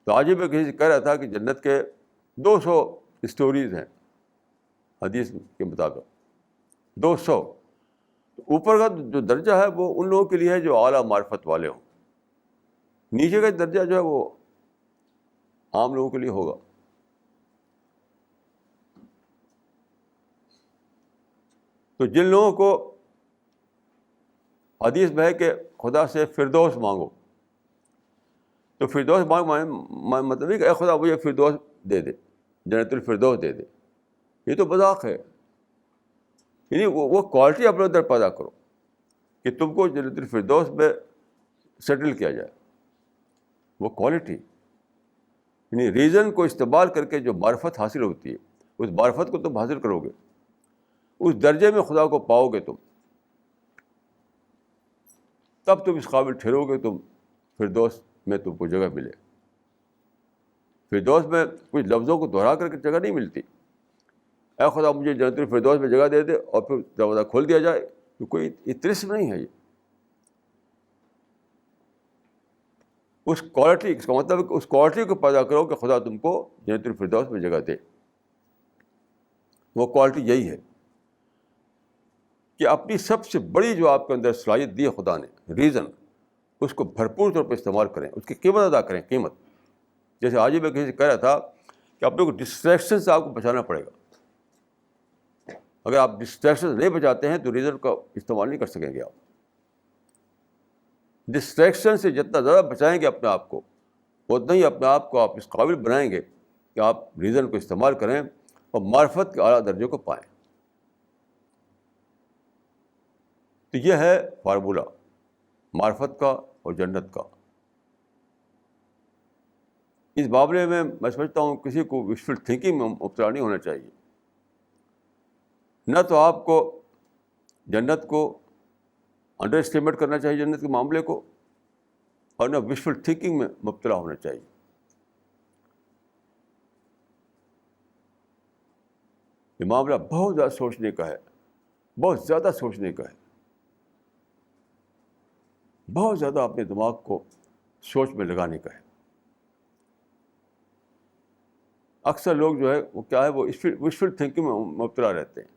تو آج میں کسی سے کہہ رہا تھا کہ جنت کے 200 اسٹوریز ہیں حدیث کے مطابق، 200. اوپر کا جو درجہ ہے وہ ان لوگوں کے لیے ہے جو اعلیٰ معرفت والے ہوں، نیچے کا درجہ جو ہے وہ عام لوگوں کے لیے ہوگا. تو جن لوگوں کو حدیث میں ہے کہ خدا سے فردوس مانگو، تو فردوس مطلب نہیں کہ اے خدا مجھے فردوس دے دے، جنت الفردوس دے دے. یہ تو مذاق ہے. یعنی وہ کوالٹی اپنے اندر پیدا کرو کہ تم کو جنت الفردوس میں سیٹل کیا جائے. وہ کوالٹی یعنی ریزن کو استعمال کر کے جو معرفت حاصل ہوتی ہے، اس معرفت کو تم حاصل کرو گے، اس درجے میں خدا کو پاؤ گے تم، تب تم اس قابل ٹھہرو گے تم فردوس میں تم کو جگہ ملے. فردوس میں کچھ لفظوں کو دہرا کر کے جگہ نہیں ملتی. اے خدا مجھے جنت الفردوس میں جگہ دے دے اور پھر دروازہ کھول دیا جائے، تو کوئی طرز نہیں ہے. یہ اس کوالٹی، اس کا مطلب اس کوالٹی کو پیدا کرو کہ خدا تم کو جنت الفردوس میں جگہ دے. وہ کوالٹی یہی ہے کہ اپنی سب سے بڑی جو آپ کے اندر صلاحیت دی ہے خدا نے، ریزن، اس کو بھرپور طور پہ استعمال کریں، اس کی قیمت ادا کریں. قیمت جیسے آج میں کسی سے کہہ رہا تھا کہ اپنے کو ڈسٹریکشن سے آپ کو بچانا پڑے گا. اگر آپ ڈسٹریکشن نہیں بچاتے ہیں تو ریزن کا استعمال نہیں کر سکیں گے. آپ ڈسٹریکشن سے جتنا زیادہ بچائیں گے اپنے آپ کو، اتنا ہی اپنے آپ کو آپ اس قابل بنائیں گے کہ آپ ریزن کو استعمال کریں اور معرفت کے اعلیٰ درجے کو پائیں. تو یہ ہے فارمولہ معرفت کا اور جنت کا. اس معاملے میں سمجھتا ہوں کسی کو وشفل تھنکنگ میں مبتلا نہیں ہونا چاہیے. نہ تو آپ کو جنت کو انڈر اسٹیمیٹ کرنا چاہیے، جنت کے معاملے کو، اور نہ وشفل تھنکنگ میں مبتلا ہونا چاہیے. یہ معاملہ بہت زیادہ سوچنے کا ہے، بہت زیادہ سوچنے کا ہے. بہت زیادہ اپنے دماغ کو سوچ میں لگانے کا ہے. اکثر لوگ جو ہے وہ کیا ہے، وہ وشفل تھنکنگ میں مبتلا رہتے ہیں.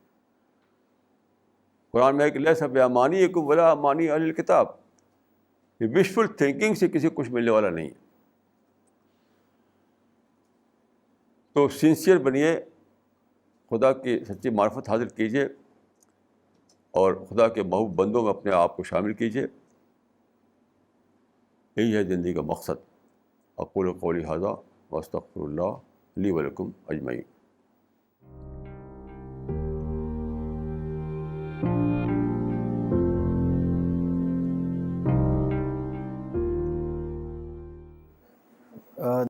قرآن میں ہے کہ لیس بِأَمَانِیِّکُمْ وَلَا أَمَانِیِّ أَہْلِ الْکِتَابِ. یہ وشفل تھنکنگ سے کسی کو کچھ ملنے والا نہیں ہے. تو سنسیئر بنیے، خدا کی سچی معرفت حاصل کیجیے اور خدا کے محبوب بندوں میں اپنے آپ کو شامل کیجیے. یہی ہے زندگی کا مقصد. اقول قولی ھذا واستغفر اللہ لی ولکم اجمعین.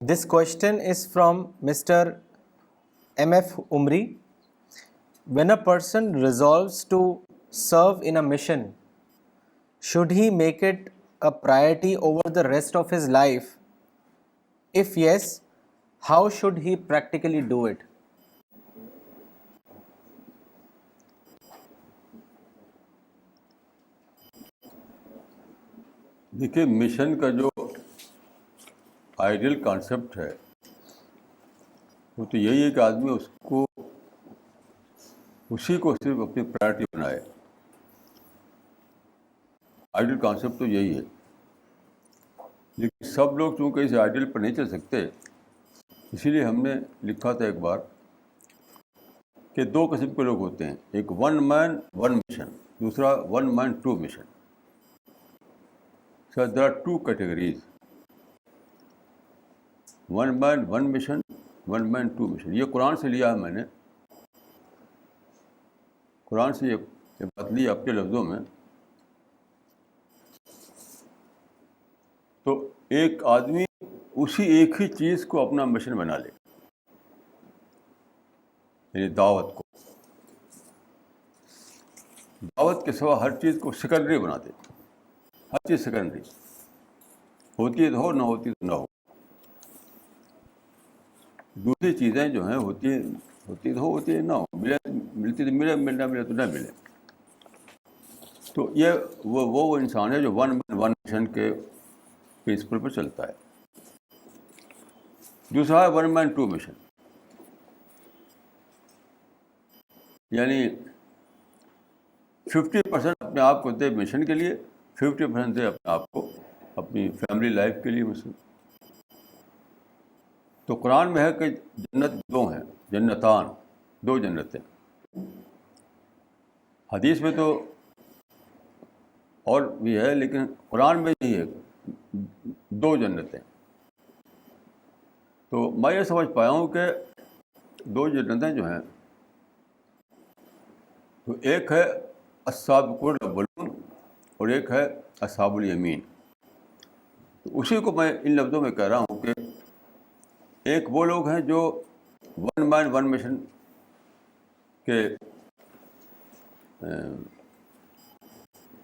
This question is from Mr. M.F. Umri. When a person resolves to serve in a mission, should he make it a priority over the rest of his life? If yes, how should he practically do it? دیکھیے مشن کا جو آئیڈیل کانسیپٹ ہے وہ تو یہی ہے کہ آدمی اسی کو صرف اپنی پرائرٹی بنائے. آئیڈیل کانسیپٹ تو یہی ہے. لیکن سب لوگ چونکہ اس آئیڈیل پر نہیں چل سکتے، اسی لیے ہم نے لکھا تھا ایک بار کہ 2 قسم کے لوگ ہوتے ہیں. ایک 1 man 1 mission، دوسرا 1 man 2 mission. So there are 2 categories. 1 man 1 mission، 1 man 2 mission. یہ قرآن سے لیا ہے میں نے. قرآن سے یہ بات لی اپنے لفظوں میں تو ایک آدمی اسی ایک ہی چیز کو اپنا مشن بنا لے، یعنی دعوت کو، دعوت کے سوا ہر چیز کو سیکنڈری بنا دے، ہر چیز سیکنڈری، ہوتی ہے تو ہو، نہ ہوتی تو نہ ہو، دوسری چیزیں جو ہیں ہوتی تو ہو، ہوتی ہے نہ ہو، ملتی تو ملے، ملنا ملے تو نہ ملے۔ تو یہ وہ انسان ہے جو ون مین ون مشن کے پرنسپل پر چلتا ہے۔ دوسرا ہے ون مین ٹو مشن، یعنی 50% اپنے آپ کو دے مشن کے لیے، 50% دے اپنے آپ کو اپنی فیملی لائف کے لیے مشن۔ تو قرآن میں ہے کہ جنت دو ہیں، جنتان، دو جنتیں۔ حدیث میں تو اور بھی ہے، لیکن قرآن میں یہی ہے، دو جنتیں۔ تو میں یہ سمجھ پایا ہوں کہ دو جنتیں جو ہیں، تو ایک ہے السابقون الاولون اور ایک ہے اصحاب الیمین۔ تو اسی کو میں ان لفظوں میں کہہ رہا ہوں کہ ایک وہ لوگ ہیں جو ون مین ون مشن کے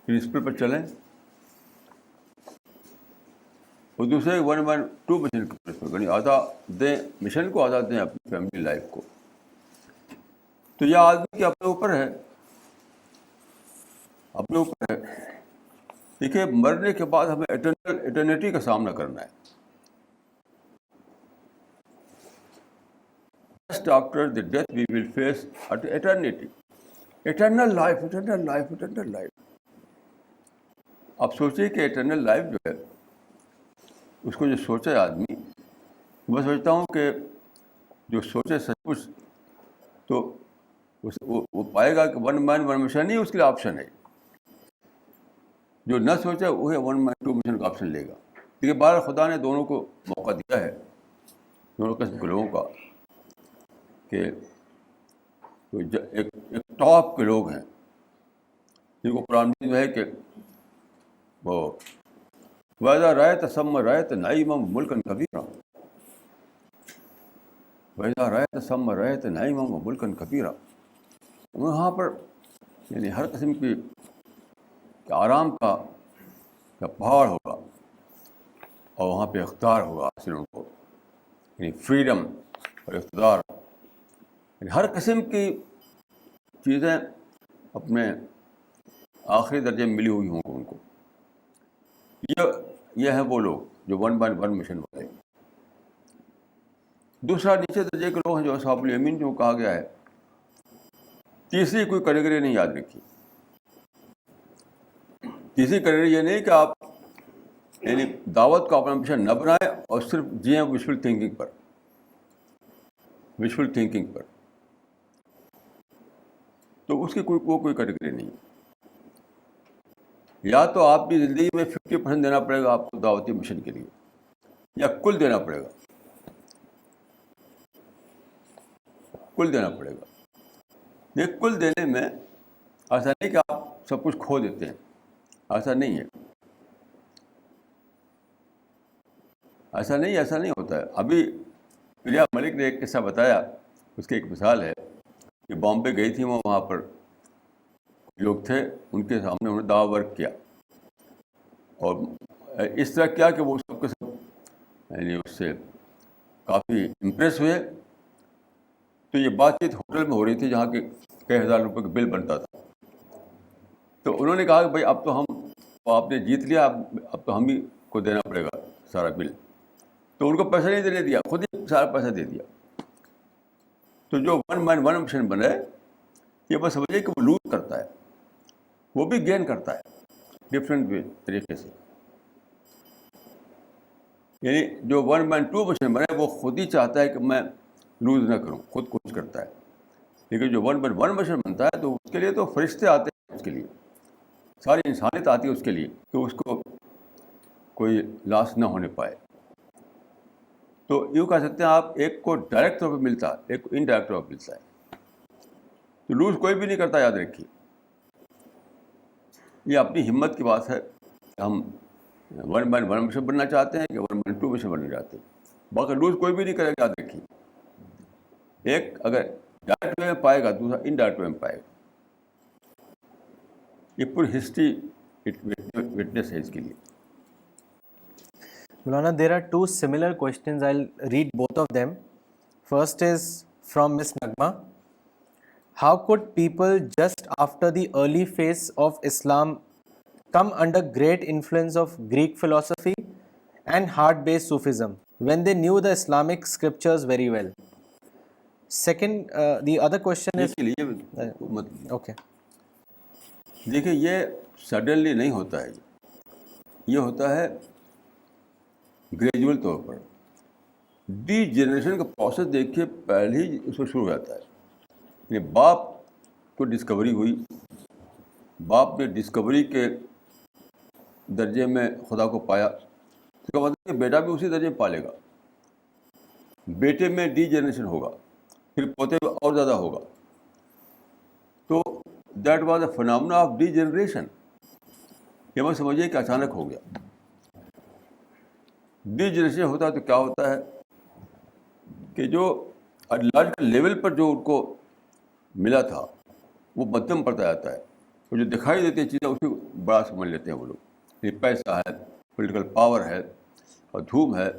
پرنسپل پر چلیں، اور دوسرے ون مین ٹو مشن کے پرنسپل، یعنی آدھا دیں مشن کو، آدھا دیں اپنی فیملی لائف کو۔ تو یہ آدمی کے اپنے اوپر ہے، اپنے اوپر ہے۔ دیکھیے، مرنے کے بعد ہمیں ایٹرنیٹی کا سامنا کرنا ہے۔ Just after the death we will face eternity, eternal life, eternal life, eternal life۔ آپ سوچیے کہ ایٹرنل لائف جو ہے، اس کو جو سوچے آدمی، میں سوچتا ہوں کہ جو سوچے سچ مچ تو وہ پائے گا کہ ون مین ون مشن ہی اس کے لیے آپشن ہے۔ جو نہ سوچے وہ ون مین ٹو مشن کا آپشن لے گا۔ کیونکہ بہر خدا نے دونوں کو موقع دیا ہے، دونوں قسم کے لوگوں کا، کہ ایک ٹاپ کے لوگ ہیں جن کو قرآن میں ہے کہ وہ وَإِذَا رَأَيْتَ ثَمَّ رَأَيْتَ نَعِيمًا وَمُلْكًا كَبِيرًا، وَإِذَا رَأَيْتَ ثَمَّ رَأَيْتَ نَعِيمًا وَمُلْكًا كَبِيرًا۔ وہاں پر یعنی ہر قسم کی آرام کا پہاڑ ہوگا، اور وہاں پہ اختیار ہوگا حاصل ان کو، یعنی فریڈم اور اقتدار، یعنی ہر قسم کی چیزیں اپنے آخری درجے میں ملی ہوئی ہوں گی ان کو۔ یہ ہیں وہ لوگ جو ون بائی ون مشن والے۔ دوسرا نیچے درجے کے لوگ ہیں جو اصحاب الیمین، جو کہا گیا ہے۔ تیسری کوئی کیٹیگری نہیں یاد رکھی۔ تیسری کیٹیگری یہ نہیں کہ آپ یعنی دعوت کو اپنا مشن نہ بنائیں اور صرف جئیں وشفل تھنکنگ پر، وشفل تھنکنگ پر، تو اس کی کوئی کیٹیگری نہیں۔ یا تو آپ کی زندگی میں 50% دینا پڑے گا آپ کو دعوتی مشن کے لیے، یا کل دینا پڑے گا، کل دینا پڑے گا۔ یہ کل دینے میں ایسا نہیں کہ آپ سب کچھ کھو دیتے ہیں، ایسا نہیں ہے، ایسا نہیں ہوتا ہے۔ ابھی پریا ملک نے ایک قصہ بتایا، اس کی ایک مثال ہے کہ بامبے گئی تھی، وہاں پر لوگ تھے، ان کے سامنے انہوں نے دعوی ورک کیا، اور اس طرح کیا کہ وہ سب کے سب یعنی اس سے کافی امپریس ہوئے۔ تو یہ بات چیت ہوٹل میں ہو رہی تھی جہاں کے کئی ہزار روپے کا بل بنتا تھا۔ تو انہوں نے کہا کہ بھائی اب تو آپ نے جیت لیا، اب تو ہم ہی کو دینا پڑے گا سارا بل۔ تو ان کو پیسہ نہیں دینے دیا، خود ہی سارا پیسہ دے دیا۔ تو جو ون مین ون مشن بنے، یہ بس سمجھے کہ وہ لوز کرتا ہے، وہ بھی گین کرتا ہے ڈفرینٹ طریقے سے۔ یعنی جو ون مین ٹو مشن بنے، وہ خود ہی چاہتا ہے کہ میں لوز نہ کروں، خود کوشش کرتا ہے۔ لیکن جو ون مین ون مشن بنتا ہے، تو اس کے لیے تو فرشتے آتے ہیں، اس کے لیے ساری انسانیت آتی ہے اس کے لیے کہ اس کو کوئی لاس نہ ہونے پائے۔ تو یوں کہہ سکتے ہیں آپ، ایک کو ڈائریکٹ طور پہ ملتا ہے، ایک کو انڈائریکٹ طور پہ ملتا ہے۔ تو لوز کوئی بھی نہیں کرتا، یاد رکھیے۔ یہ اپنی ہمت کی بات ہے کہ ہم 1/1 میں سے بننا چاہتے ہیں کہ 1/2 میں سے بننا چاہتے ہیں. باقی لوز کوئی بھی نہیں کرے گا. دیکھیے ایک اگر ڈائریکٹ وے میں پائے گا, دوسرا انڈائریکٹ وے میں پائے گا. یہ پوری ہسٹری وٹنس ہے اس کے لیے. Maulana, there are two similar questions. I'll read both of them. First is from Miss Nagma. How could people just after the early phase of Islam come under great influence of Greek philosophy and heart-based Sufism when they knew the Islamic scriptures very well? Second, the other question is... Okay. دیکھیے یہ سڈنلی نہیں ہوتا ہے, یہ ہوتا ہے گریجول طور پر. ڈی جنریشن کا پروسیس دیکھیے پہلے ہی اس میں شروع ہو جاتا ہے. یعنی باپ کو ڈسکوری ہوئی, باپ نے ڈسکوری کے درجے میں خدا کو پایا, اس کا مطلب کہ بیٹا بھی اسی درجے میں پالے گا. بیٹے میں ڈی جنریشن ہوگا, پھر پوتے میں اور زیادہ ہوگا. تو that was a phenomena of D generation. یہ مت سمجھیے کہ اچانک ہو گیا. ڈی جنریشن ہوتا ہے تو کیا ہوتا ہے کہ جو آئیڈیالوجیکل لیول پر جو ان کو ملا تھا وہ مدھم پڑتا جاتا ہے, اور جو دکھائی دیتی ہے چیزیں اسی کو بڑا سمجھ لیتے ہیں وہ لوگ. یہ پیسہ ہے, پولیٹیکل پاور ہے اور دھوم ہے.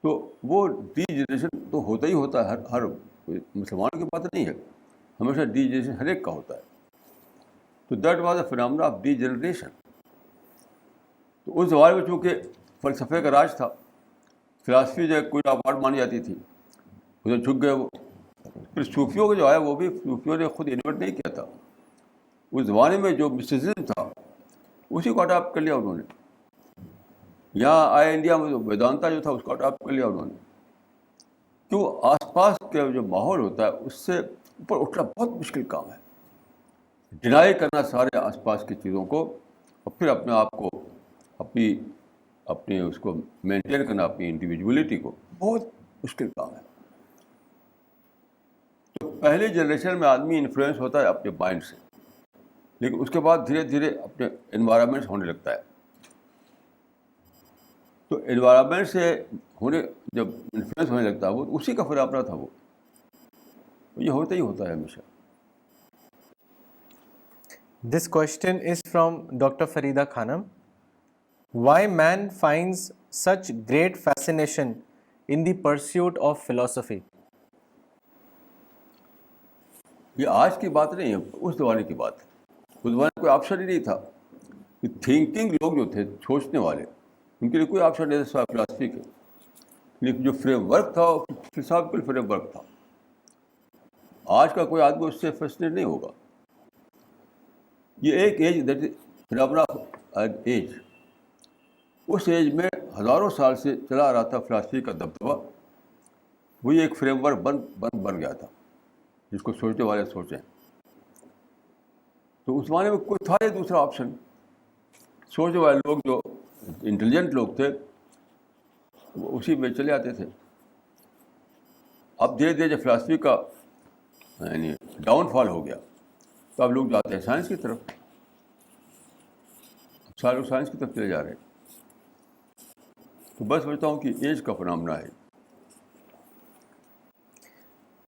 تو وہ ڈی جنریشن تو ہوتا ہی ہوتا ہے. ہر مسلمان کی بات نہیں ہے, ہمیشہ ڈی جنریشن ہر ایک کا ہوتا ہے. تو that was a phenomena of D generation. تو اس زمانے میں چونکہ فلسفے کا راج تھا, فلاسفی جو ہے کوئی آباد مانی جاتی تھی, ادھر جھک گئے وہ. پھر صوفیوں کا جو ہے وہ بھی صوفیوں نے خود انویٹ نہیں کیا تھا. اس زمانے میں جو مسٹیسزم تھا اسی کو اڈاپٹ کر لیا انہوں نے. یہاں آئے انڈیا میں جو ویدانتا جو تھا اس کو اڈاپٹ کر لیا انہوں نے. کیوں؟ آس پاس کا جو ماحول ہوتا ہے اس سے اوپر اٹھنا بہت مشکل کام ہے. ڈینائی کرنا سارے آس پاس کی چیزوں کو, اور پھر اپنے آپ کو اپنی اس کو مینٹین کرنا, اپنی انڈیویجولیٹی کو, بہت مشکل کام ہے. تو پہلی جنریشن میں آدمی انفلوئنس ہوتا ہے اپنے مائنڈ سے, لیکن اس کے بعد دھیرے دھیرے اپنے انوائرمنٹ سے ہونے لگتا ہے. تو انوائرمنٹ سے جب انفلوئنس ہونے لگتا ہے وہ اسی کا فنامنا تھا. وہ یہ ہوتا ہی ہوتا ہے ہمیشہ. This question is from Dr. Farida Khanam. Why man finds such great fascination in the pursuit of philosophy? یہ آج کی بات نہیں ہے, اس زمانے کی بات ہے. اس زمانے میں کوئی آپشن ہی نہیں تھا. تھنکنگ لوگ جو تھے, سوچنے والے, ان کے لیے کوئی آپشن نہیں تھا فلاسفی کے. لیکن جو فریم ورک تھا وہ فلسافیکل فریم ورک تھا. آج کا کوئی آدمی اس سے فیسنیٹ نہیں ہوگا. یہ ایک ایج, دیٹ فنامنا ایج, اس ایج میں ہزاروں سال سے چلا آ رہا تھا فلاسفی کا دبدبہ. وہی ایک فریم ورک بن گیا تھا جس کو سوچنے والے سوچیں. تو اس زمانے میں کوئی تھا نہیں دوسرا آپشن. سوچنے والے لوگ جو انٹیلیجنٹ لوگ تھے وہ اسی میں چلے آتے تھے. اب دھیرے دھیرے جب فلاسفی کا یعنی ڈاؤن فال ہو گیا تو اب لوگ جاتے ہیں سائنس کی طرف. سارے لوگ سائنس کی طرف چلے جا رہے ہیں. تو بس سمجھتا ہوں کہ ایج کا فنامنا ہے.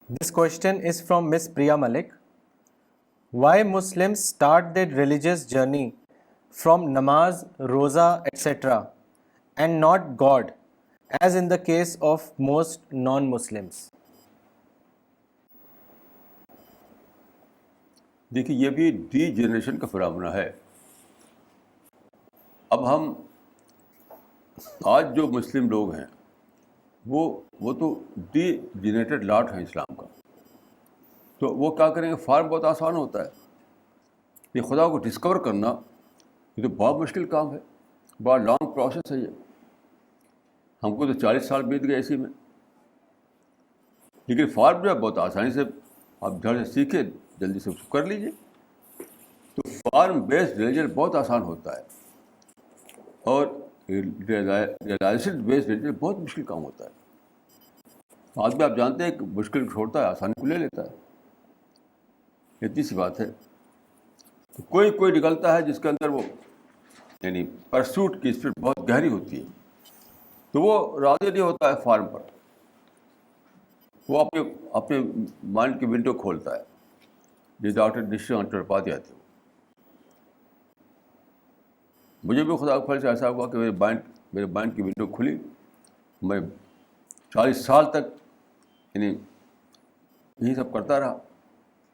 This question is from Miss Priya Malik. Why Muslims start their religious journey from namaz, roza, etc. and not God, as in the case of most non-Muslims? دیکھیے یہ بھی ڈی جنریشن کا فنامنا ہے. اب ہم آج جو مسلم لوگ ہیں وہ تو ڈی جنریٹڈ لاٹ ہیں اسلام کا. تو وہ کیا کریں گے؟ فارم بہت آسان ہوتا ہے. یہ خدا کو ڈسکور کرنا یہ تو بہت مشکل کام ہے, بڑا لانگ پروسیس ہے. یہ ہم کو تو 40 سال بیت گئے اسی میں. لیکن فارم جو ہے بہت آسانی سے آپ جھٹ سے سیکھے, جلدی سے اس کو کر لیجیے. تو فارم بیسڈ ریلیجن بہت آسان ہوتا ہے, اور ریلائزیشن بیسڈ ریلیجن بہت مشکل کام ہوتا ہے. آدمی آپ جانتے ہیں کہ مشکل چھوڑتا ہے, آسانی کو لے لیتا ہے. اتنی سی بات ہے. کوئی نکلتا ہے جس کے اندر وہ یعنی پرسوٹ کی اسپرٹ بہت گہری ہوتی ہے، تو وہ راضی نہیں ہوتا ہے فارم پر، وہ اپنے مائنڈ کی ونڈو کھولتا ہے، جو ڈاکٹر نشچے چٹوپادھیائے تھے. مجھے بھی خدا کے فضل سے ایسا ہوا کہ میرے مائنڈ کی ونڈو کھلی. میں 40 سال تک یعنی یہی سب کرتا رہا،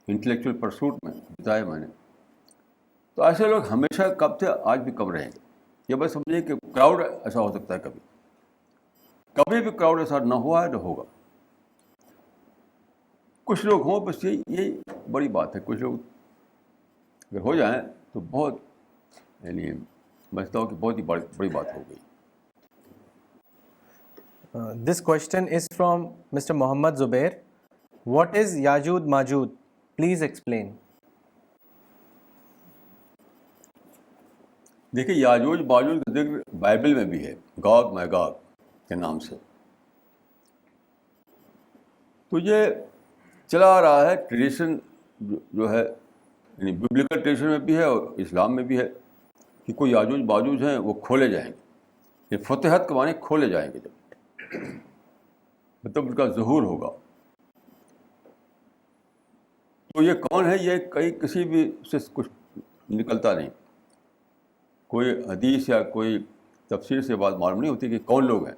انٹلیکچوئل پرسوٹ میں بتایا میں نے. تو ایسے لوگ ہمیشہ کب تھے، آج بھی کم رہیں گے. یہ بس سمجھیے کہ کراؤڈ ایسا ہو سکتا ہے، کبھی بھی کراؤڈ ایسا نہ ہوا ہے نہ ہوگا. کچھ لوگ ہوں، بس یہی بڑی بات ہے. کچھ لوگ اگر ہو جائیں تو بہت یعنی سمجھتا ہوں کہ بہت ہی بڑی بات ہو گئی. This question is from Mr. Mohammad Zubair. What is Yajud Majud? Please explain. دیکھیے، یاجوج ماجوج کا ذکر بائبل میں بھی ہے، گاگ میگاگ کے نام سے. تو یہ چلا آ رہا ہے ٹریڈیشن جو ہے، یعنی ببلیکل ٹریڈیشن میں بھی ہے اور اسلام میں بھی ہے، کہ کوئی یاجوج ماجوج ہیں وہ کھولے جائیں گے. یہ فتحت کے معنی کھولے جائیں گے، جب مطلب ان کا ظہور ہوگا. تو یہ کون ہے، یہ کسی بھی سے کچھ نکلتا نہیں. کوئی حدیث یا کوئی تفسیر سے بات معلوم نہیں ہوتی کہ کون لوگ ہیں.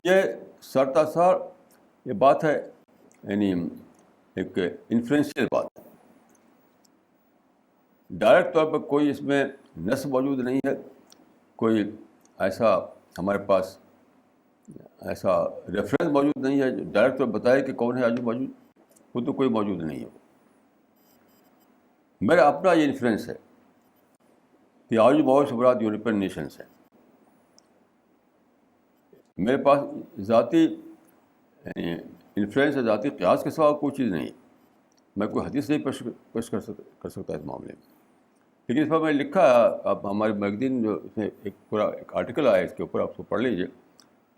یہ سرتاسر یہ بات ہے، یعنی ایک انفلوئنشیل بات ہے. ڈائریکٹ طور پر کوئی اس میں نص موجود نہیں ہے، کوئی ایسا ہمارے پاس ایسا ریفرنس موجود نہیں ہے جو ڈائریکٹ طور پر بتائے کہ کون ہے یاجوج ماجوج. وہ تو کوئی موجود نہیں ہے. میرا اپنا یہ انفلوئنس ہے کہ یاجوج ماجوج سے مراد یورپین نیشنس ہیں. میرے پاس ذاتی انفلوئنس ہے، ذاتی قیاس کے سوا کوئی چیز نہیں. میں کوئی حدیث نہیں پیش کر سکتا اس معاملے میں. لیکن اس پر میں نے لکھا ہے، آپ ہمارے میگزین جو اس میں ایک پورا ایک آرٹیکل آیا ہے اس کے اوپر، آپ اس کو پڑھ لیجیے.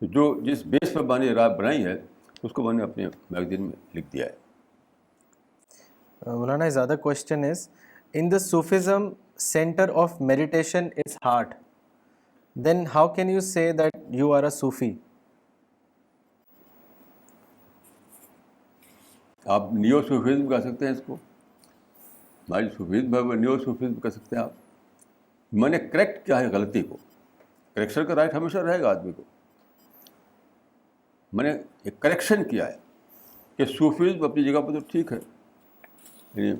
تو جو جس بیس پر میں نے رائے بنائی ہے اس کو میں نے اپنے میگزین میں لکھ دیا ہے. Maulana, his other question is, in the Sufism, center of meditation is heart. Then how can you say that you are a Sufi? آپ نیو صوفیزم کہہ سکتے ہیں اس کو، ہماری صوفیزم ہے نیو صوفیزم کہہ سکتے ہیں آپ. میں نے کریکٹ کیا ہے غلطی کو، کریکشن کا رائٹ ہمیشہ رہے گا آدمی کو. میں نے ایک کریکشن کیا ہے کہ صوفیزم اپنی جگہ پر تو ٹھیک ہے، یعنی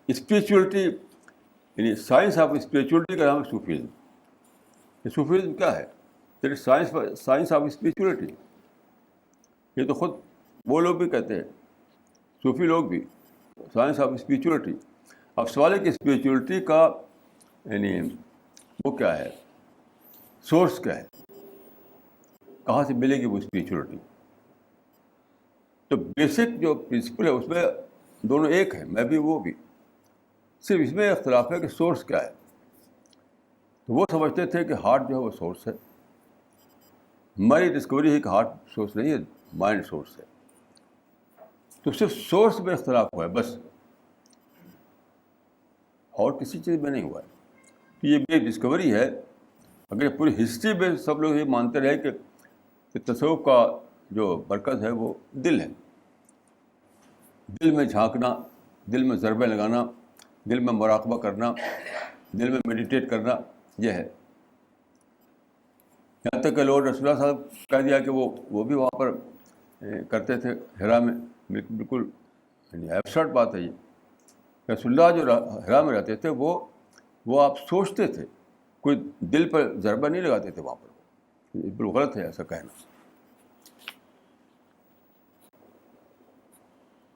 اسپریچولیٹی، یعنی سائنس آف اسپریچولیٹی کا نام ہے صوفیزم. یہ صوفیزم کیا ہے؟ Science of spirituality. یہ تو خود وہ لوگ بھی کہتے ہیں، صوفی لوگ بھی، سائنس آف اسپریچولیٹی. اب سوال ہے کہ اسپریچولیٹی کا یعنی وہ کیا ہے، سورس کیا ہے، کہاں سے ملے گی وہ اسپریچولیٹی. تو بیسک جو پرنسپل ہے اس میں دونوں ایک ہیں، میں بھی وہ بھی. صرف اس میں اختلاف ہے کہ سورس کیا ہے. تو وہ سمجھتے تھے کہ ہارٹ جو ہے وہ سورس ہے. ہماری ڈسکوری ہے کہ ہارٹ سورس نہیں ہے، مائنڈ سورس ہے. تو صرف سورس میں اختلاف ہوا ہے بس، اور کسی چیز میں نہیں ہوا ہے. تو یہ بھی ایک ڈسکوری ہے. اگر پوری ہسٹری میں سب لوگ یہ مانتے رہے کہ تصوف کا جو مرکز ہے وہ دل ہے، دل میں جھانکنا، دل میں ضربیں لگانا، دل میں مراقبہ کرنا، دل میں میڈیٹیٹ کرنا، یہ ہے. یہاں تک کہ لوگ رسول اللہ صاحب کہہ دیا کہ وہ بھی وہاں پر کرتے تھے حرا میں. بالکل ایبسرڈ بات ہے یہ. رسول اللہ جو حرا میں رہتے تھے وہ آپ سوچتے تھے، کوئی دل پر ضربہ نہیں لگاتے تھے وہاں پر. بالکل غلط ہے ایسا کہنا.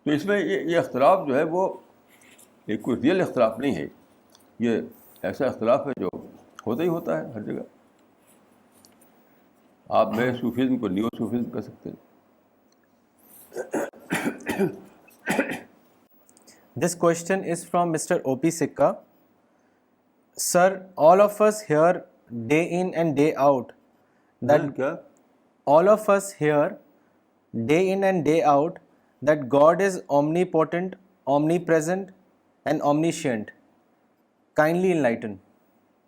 تو اس میں یہ اختلاف جو ہے وہ ایک کوئی ریئل اختلاف نہیں ہے. یہ ایسا اختلاف ہے جو ہوتا ہی ہوتا ہے ہر جگہ. آپ نئے صوفیزم کو نیو صوفیزم کہہ سکتے ہیں. This question is from Mr. O.P. Sikka. Sir, all of us hear day in and day out that کیا all of us hear day in and day out that God is omnipotent, omnipresent and omniscient. Kindly enlighten.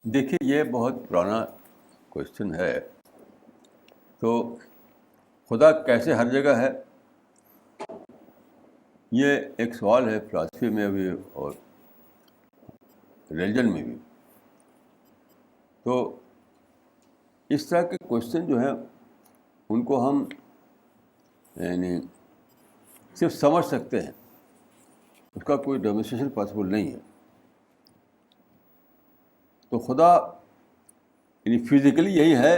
دیکھیے یہ بہت پرانا کوشچن ہے. تو خدا کیسے ہر جگہ ہے، یہ ایک سوال ہے فلاسفی میں بھی اور ریلیجن میں بھی. تو اس طرح کے کوشچن جو ہیں ان کو ہم یعنی صرف سمجھ سکتے ہیں، اس کا کوئی ڈیمونسٹریشن پاسبل نہیں ہے. تو خدا یعنی فزیکلی یہی ہے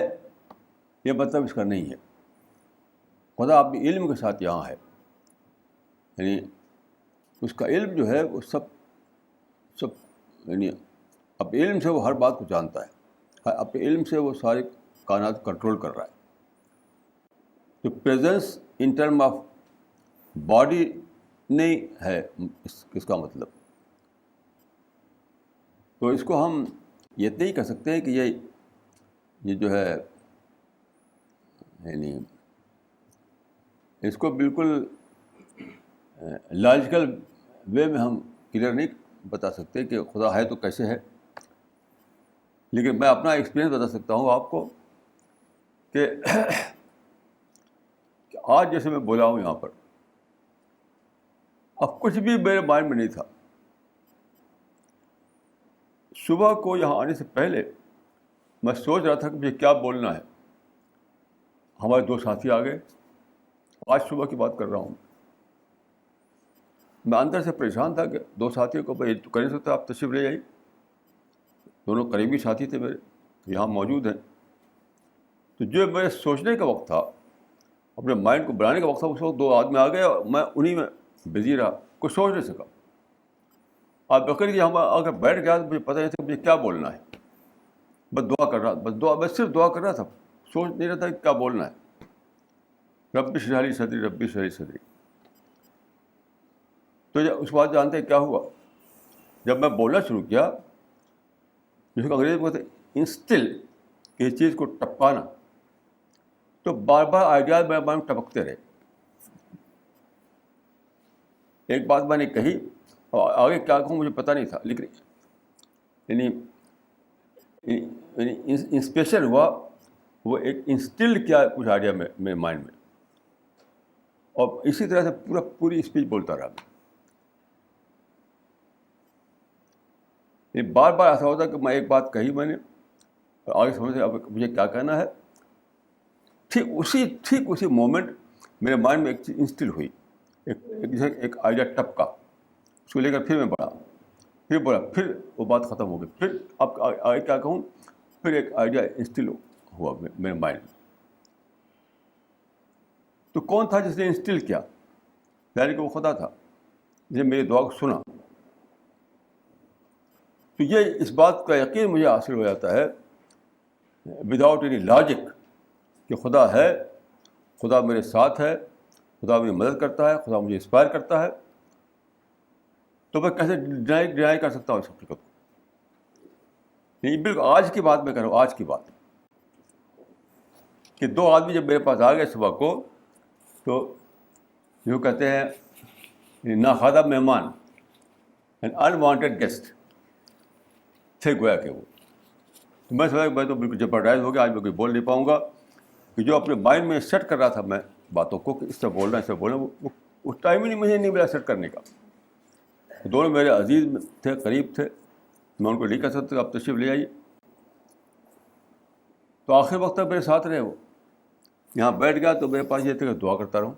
یہ مطلب اس کا نہیں ہے. خدا اپنے علم کے ساتھ یہاں ہے، یعنی اس کا علم جو ہے وہ سب یعنی اپنے علم سے وہ ہر بات کو جانتا ہے، اپنے علم سے وہ سارے کائنات کنٹرول کر رہا ہے. تو presence in term of body نہیں ہے اس کا مطلب. تو اس کو ہم یہ نہیں کہہ سکتے ہیں کہ یہ جو ہے یعنی اس کو بالکل لاجیکل وے میں ہم کلیئر نہیں بتا سکتے کہ خدا ہے تو کیسے ہے. لیکن میں اپنا ایکسپیرئنس بتا سکتا ہوں آپ کو کہ آج جیسے میں بولا ہوں یہاں پر، اب کچھ بھی میرے مائنڈ میں نہیں تھا. صبح کو یہاں آنے سے پہلے میں سوچ رہا تھا کہ مجھے کیا بولنا ہے. ہمارے 2 ساتھی آ گئے، آج صبح کی بات کر رہا ہوں. میں اندر سے پریشان تھا کہ 2 ساتھیوں کو میں تو کر نہیں سکتا، آپ تشریف لے جائیے. دونوں قریبی ساتھی تھے میرے، یہاں موجود ہیں. تو جو میرے سوچنے کا وقت تھا، اپنے مائنڈ کو بنانے کا وقت تھا، اس وقت 2 آدمی آ گئے اور میں انہیں میں بزی رہا، کچھ سوچ نہیں سکا. آپ بکر کہ ہم آ کر بیٹھ گیا تو مجھے پتہ نہیں تھا مجھے کیا بولنا ہے. بس دعا کر رہا، بس صرف دعا کر رہا تھا، سوچ نہیں رہا تھا کہ کیا بولنا ہے. رب اشرح لی صدری، رب اشرح لی صدری. تو اس بات جانتے ہیں کیا ہوا؟ جب میں بولنا شروع کیا، جس کو انگریزی میں کہتے ہیں انسٹل، کسی چیز کو ٹپکانا، تو بار بار آئیڈیاز میرے مائنڈ میں ٹپکتے رہے. ایک بات میں نے کہی اور آگے کیا کہوں مجھے پتہ نہیں تھا، لیکن یعنی انسپریشن ہوا، وہ ایک انسٹل کیا کچھ آئیڈیا میرے مائنڈ میں، اور اسی طرح سے پوری اسپیچ بولتا رہا. بار بار ایسا ہوتا کہ میں ایک بات کہی میں نے، آگے سمجھتے اب مجھے کیا کہنا ہے. ٹھیک اسی مومنٹ میرے مائنڈ میں ایک چیز انسٹل ہوئی، ایک آئیڈیا ٹپکا. اس کو لے کر پھر میں پڑھا، پھر بولا، پھر وہ بات ختم ہو گئی. پھر اب آگے کیا کہوں، پھر ایک آئیڈیا انسٹل ہوا میرے مائنڈ میں. تو کون تھا جس نے انسٹل کیا؟ یعنی کہ وہ خدا تھا جس نے میری دعا کو سنا. تو یہ اس بات کا یقین مجھے حاصل ہو جاتا ہے وداؤٹ اینی لاجک کہ خدا ہے، خدا میرے ساتھ ہے، خدا میری مدد کرتا ہے، خدا مجھے انسپائر کرتا ہے. تو میں کیسے ڈینائی کر سکتا ہوں اس حقیقت کو؟ نہیں، بالکل آج کی بات میں کر رہا ہوں، آج کی بات کہ 2 آدمی جب میرے پاس آ گئے صبح کو، تو جو کہتے ہیں ناخواندہ مہمان، انوانٹیڈ گیسٹ تھے گویا کہ وہ. تو میں سمجھا کہ میں تو بالکل جبرڈائز ہو گیا، آج میں کوئی بول نہیں پاؤں گا. کہ جو اپنے مائنڈ میں سیٹ کر رہا تھا میں باتوں کو کہ اس سے بولنا، اس سے بولنا، وہ ٹائم ہی مجھے نہیں ملا سیٹ کرنے کا. دونوں میرے عزیز تھے، قریب تھے، میں ان کو نہیں کہہ سکتا آپ تشریف لے آئیے. تو آخر وقت تک میرے ساتھ رہے. وہ یہاں بیٹھ گیا تو میرے پاس یہ تھا کہ دعا کرتا رہوں.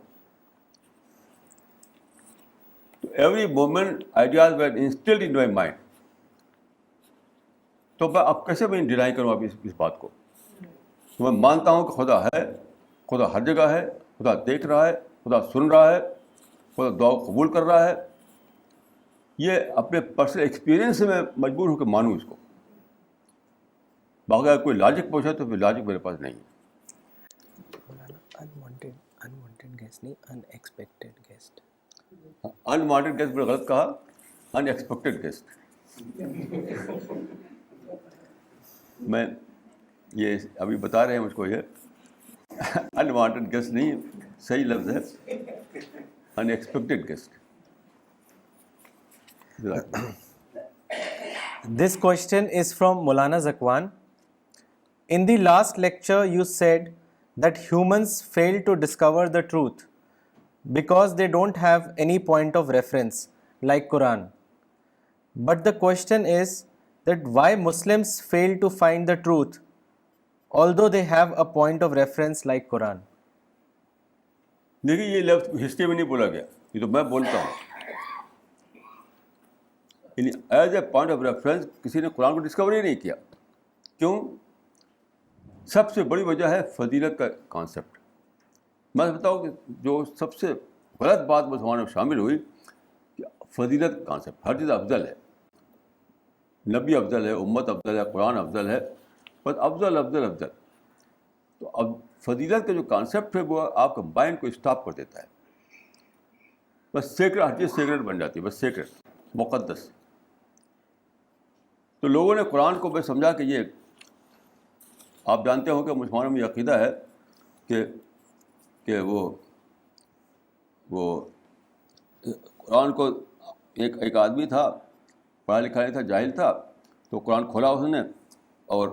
تو every moment ideas were installed in my mind. تو میں اب کیسے میں ڈینائی کروں اب اس بات کو؟ تو میں مانتا ہوں کہ خدا ہے، خدا ہر جگہ ہے، خدا دیکھ رہا ہے، خدا سن رہا ہے، خدا دعا قبول کر رہا ہے. یہ اپنے پرسنل ایکسپیرئنس سے میں مجبور ہوں کہ مانوں اس کو. باقی اگر کوئی لاجک پوچھا تو پھر لاجک میرے پاس نہیں ہے. انوانٹیڈ گیسٹ نہیں، ان ایکسپیکٹڈ گیسٹ. انوانٹیڈ گیسٹ میں غلط کہا، ان ایکسپیکٹڈ گیسٹ. میں یہ ابھی بتا رہے ہیں مجھ کو، یہ انوانٹیڈ گیسٹ نہیں، صحیح لفظ ہے unexpected guest. This question is from Maulana Zakwan. In the last lecture, you said that humans fail to discover the truth because they don't have any point of reference like Quran. But the question is that why Muslims fail to find the truth although they have a point of reference like Quran. دیکھیے یہ لفظ ہسٹری میں نہیں بولا گیا, یہ تو میں بولتا ہوں. یعنی as a point of reference کسی نے قرآن کو ڈسکور ہی نہیں کیا. کیوں؟ سب سے بڑی وجہ ہے فضیلت کا کانسیپٹ. میں بتاؤں کہ جو سب سے غلط بات مسلمانوں میں شامل ہوئی کہ فضیلت کانسیپٹ, ہر چیز افضل ہے, نبی افضل ہے, امت افضل ہے, قرآن افضل ہے, بس افضل افضل افضل. تو اب فضیلت کا جو کانسیپٹ ہے وہ آپ کا مائنڈ کو اسٹاپ کر دیتا ہے. بس سیکرٹ, ہر چیز سیکرٹ بن جاتی ہے, بس سیکرٹ, مقدس. تو لوگوں نے قرآن کو بس سمجھا کہ یہ, آپ جانتے ہو کہ مسلمانوں میں یہ عقیدہ ہے کہ وہ قرآن کو ایک آدمی تھا, پڑھا لکھا نہیں تھا, جاہل تھا, تو قرآن کھولا اس نے اور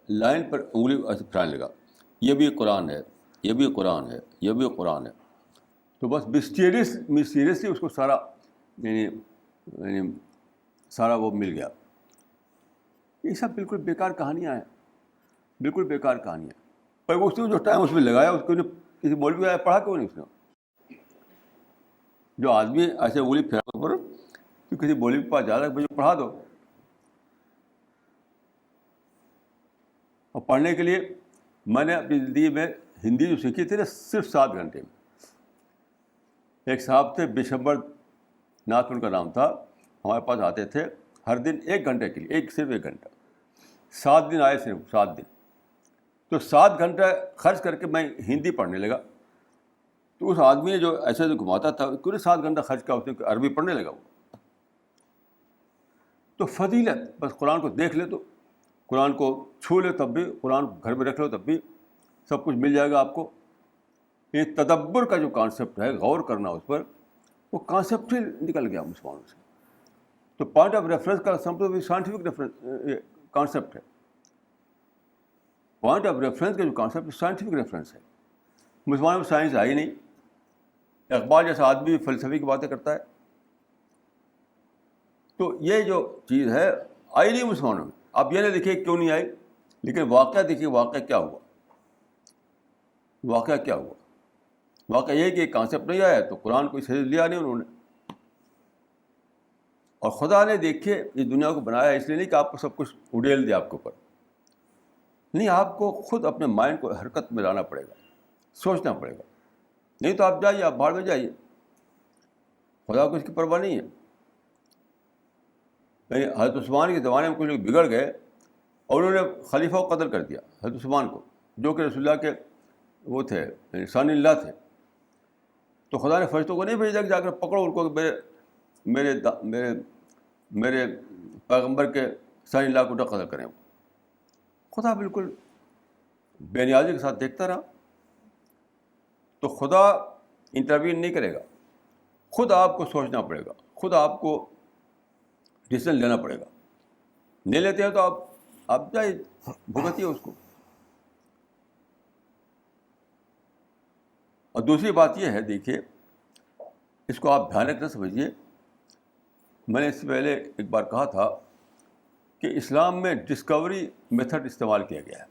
لائن پر انگلی ایسے پھیرانے لگا, یہ بھی قرآن ہے, یہ بھی قرآن ہے, یہ بھی قرآن ہے. تو بس مسٹیریسلی اس کو سارا یعنی سارا وہ مل گیا. یہ سب بالکل بیکار کہانیاں ہیں, بالکل بیکار کہانیاں. پر اس نے جو ٹائم اس میں لگایا, اس کو کسی مولوی آیا پڑھا کیوں نہیں اس نے؟ جو آدمی ایسے انگلی پھیرا پر تو کسی مولوی کے پاس جاتا ہے مجھے پڑھا دو. اور پڑھنے کے لیے میں نے اپنی زندگی میں ہندی جو سیکھی تھی نا صرف 7 گھنٹے میں. ایک صاحب تھے بشمبر ناتھ ان کا نام تھا, ہمارے پاس آتے تھے ہر دن 1 گھنٹے کے لیے, صرف 1 گھنٹہ. 7 دن آئے, صرف 7 دن. تو 7 گھنٹہ خرچ کر کے میں ہندی پڑھنے لگا. تو اس آدمی نے جو ایسے جو گھماتا تھا, کیوں نہیں 7 گھنٹہ خرچ کیا, اس نے عربی پڑھنے لگا وہ. تو فضیلت, بس قرآن کو دیکھ لے تو, قرآن کو چھو لے تب بھی, قرآن گھر میں رکھ لو تب بھی سب کچھ مل جائے گا آپ کو. یہ تدبر کا جو کانسیپٹ ہے, غور کرنا اس پر, وہ کانسیپٹ ہی نکل گیا مسلمانوں سے. تو پوائنٹ آف ریفرنس کا سمجھو سائنٹیفک کانسیپٹ ہے. پوائنٹ آف ریفرنس کا جو کانسیپٹ سائنٹیفک ریفرنس ہے. مسلمانوں میں سائنس ہے ہی نہیں. اقبال جیسا آدمی فلسفی کی باتیں کرتا ہے. تو یہ جو چیز ہے آئی نہیں مسلمانوں میں. آپ یہ نہ دیکھیے کیوں نہیں آئی, لیکن واقعہ دیکھیے واقعہ کیا ہوا. واقعہ کیا ہوا؟ واقعہ یہ کہ کانسیپٹ نہیں آیا تو قرآن کو اسے لیا نہیں انہوں نے. اور خدا نے دیکھیے یہ دنیا کو بنایا اس لیے نہیں کہ آپ کو سب کچھ اڈیل دے آپ کے اوپر. نہیں, آپ کو خود اپنے مائنڈ کو حرکت میں لانا پڑے گا, سوچنا پڑے گا. نہیں تو آپ جائیے, آپ بھاڑ میں جائیے, خدا کو اس کی پرواہ نہیں ہے. حضرت عثمان کے زمانے میں کچھ لوگ بگڑ گئے اور انہوں نے خلیفہ کو قتل کر دیا, حضرت عثمان کو, جو کہ رسول اللہ کے وہ تھے, ثانی اللہ تھے. تو خدا نے فرشتوں کو نہیں بھیجا کہ جا کر پکڑو ان کو, میرے پیغمبر کے ثانی اللہ کو قتل کریں. خدا بالکل بے نیازی کے ساتھ دیکھتا رہا. تو خدا انٹروین نہیں کرے گا, خود آپ کو سوچنا پڑے گا, خود آپ کو ڈیسیژن لینا پڑے گا. نہیں لیتے ہیں تو آپ جائیے, بھگتیے اس کو. اور دوسری بات یہ ہے, دیکھیے اس کو آپ دھیان رکھنا سمجھیے. میں نے اس سے پہلے ایک بار کہا تھا کہ اسلام میں ڈسکوری میتھڈ استعمال کیا گیا ہے.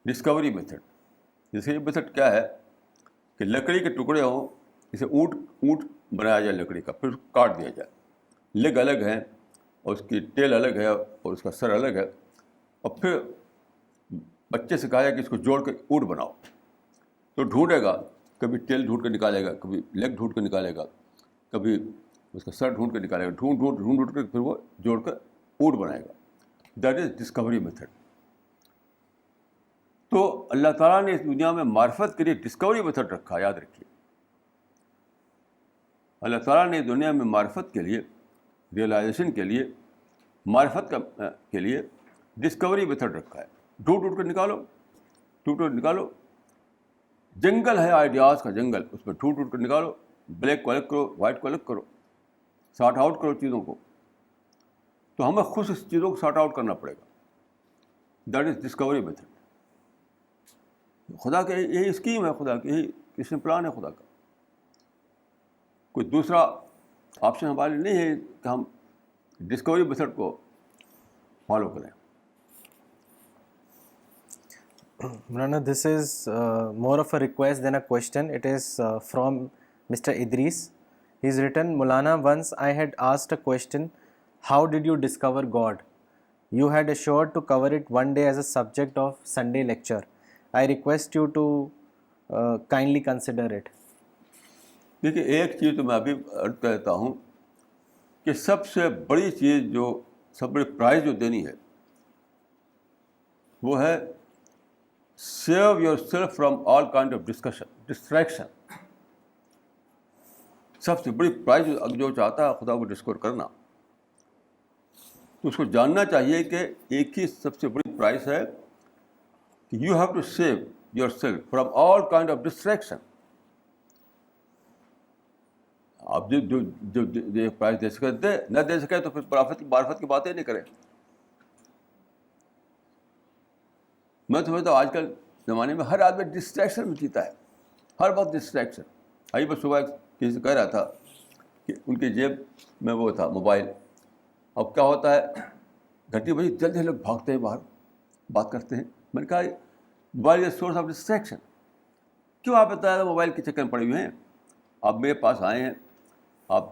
ڈسکوری میتھڈ, جیسے یہ میتھڈ کیا ہے کہ لکڑی کے ٹکڑے ہوں, جیسے اونٹ بنایا جائے لکڑی کا, پھر کاٹ دیا جائے. لیگ الگ ہیں اور اس کی ٹیل الگ ہے اور اس کا سر الگ ہے, اور پھر بچے سے کہا جائے کہ اس کو جوڑ کے اونٹ بناؤ. تو ڈھونڈے گا, کبھی ٹیل ڈھونڈ کے نکالے گا, کبھی لیگ ڈھونڈ کے نکالے گا, کبھی اس کا سر ڈھونڈ کے نکالے گا, ڈھونڈ کے پھر وہ جوڑ کر اونٹ بنائے گا. That is discovery method. تو اللہ تعالیٰ نے اس دنیا میں معرفت کے لیے ڈسکوری میتھڈ رکھا, یاد رکھیے. اللہ تعالیٰ نے دنیا میں معرفت کے لیے, ریئلائزیشن کے لیے, معرفت کے لیے ڈسکوری میتھڈ رکھا ہے. ڈھونڈ کر نکالو. جنگل ہے آئیڈیاز کا جنگل, اس میں ڈھونڈ کر نکالو. بلیک کو الگ کرو, وائٹ کو الگ کرو, سارٹ آؤٹ کرو چیزوں کو. تو ہمیں خود اس چیزوں کو سارٹ آؤٹ کرنا پڑے گا. That is discovery method. خدا کا یہی اسکیم ہے, خدا کی یہی کسی پلان ہے خدا کا. کوئی دوسرا آپشن ہمارے لیے نہیں ہے کہ ہم ڈسکوری میتھڈ کو فالو کریں. Mulana, this is more of a request than a question. It is from Mr. Idris. He's written, Mulana, once I had asked a question, how did you discover God? You had assured to cover it one day as a subject of Sunday lecture. I request you to kindly consider it. دیکھیے, ایک چیز تو میں ابھی عرض کرتا ہوں کہ سب سے بڑی چیز جو سب بڑی پرائز جو دینی ہے وہ ہے save yourself from all kind of distraction. سب سے بڑی پرائز جو چاہتا ہے خدا کو ڈسکور کرنا, تو اس کو جاننا چاہیے کہ ایک ہی سب سے بڑی پرائز ہے کہ you have to save yourself from all kind of distraction. آپ جو پرائز دے سکے دے, نہ دے سکے تو پھر معرفت کی باتیں نہیں کریں. میں سمجھتا ہوں آج کل زمانے میں ہر آدمی ڈسٹریکشن میں جیتا ہے, ہر وقت ڈسٹریکشن. آئی میں صبح کسی سے کہہ رہا تھا کہ ان کی جیب میں وہ تھا موبائل. اب کیا ہوتا ہے, گھنٹی بجی جلدی لوگ بھاگتے ہیں باہر, بات کرتے ہیں. میں نے کہا mobile is source of distraction. کیوں آپ بتایا موبائل کے چکر میں پڑے ہوئے ہیں؟ آپ میرے پاس آئے ہیں, آپ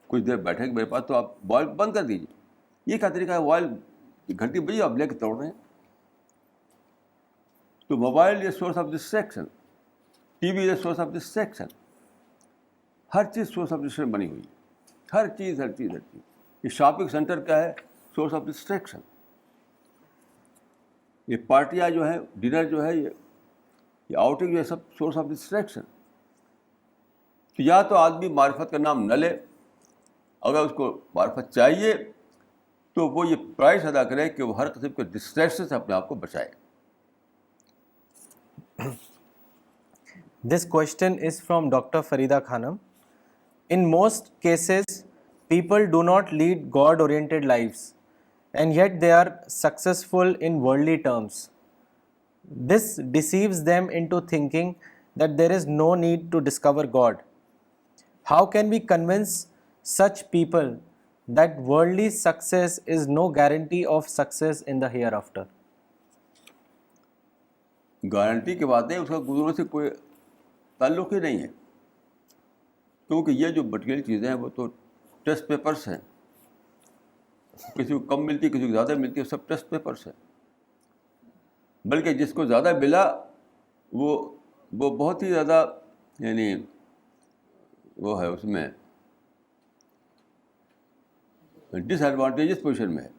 کچھ دیر بیٹھیں گے میرے پاس, تو آپ موبائل بند کر دیجیے. یہ کیا طریقہ ہے؟ موبائل گھنٹی بجی آپ لے کے توڑ رہے ہیں. تو mobile is source of distraction, TV is source of distraction. ہر چیز سورس آف ڈسٹریکشن بنی ہوئی ہے, ہر چیز. یہ شاپنگ سینٹر کیا ہے؟ Source of distraction. یہ پارٹیاں جو ہیں, ڈنر جو ہے, یہ آؤٹنگ جو ہے, سب سورس آف ڈسٹریکشن. تو یا تو آدمی معرفت کا نام نہ لے, اگر اس کو معرفت چاہیے تو وہ یہ پرائز ادا کرے کہ وہ ہر قسم کے ڈسٹریکشن سے اپنے آپ کو بچائے. This question is from Dr. Farida Khanam. In most cases, people do not lead God-oriented lives, and yet they are successful in worldly terms. This deceives them into thinking that there is no need to discover God. How can we convince such people that worldly success is no guarantee of success in the hereafter? Guarantee کی بات ہے, اس کا گزروں سے کوئی تعلق ہی نہیں ہے, کیونکہ یہ جو مٹیریل چیزیں ہیں وہ تو ٹیسٹ پیپرس ہیں. کسی کو کم ملتی, کسی کو زیادہ ملتی ہے, سب ٹیسٹ پیپرس ہیں. بلکہ جس کو زیادہ ملا وہ بہت ہی زیادہ, یعنی وہ ہے اس میں ڈس ایڈوانٹیجز پوزیشن میں ہے,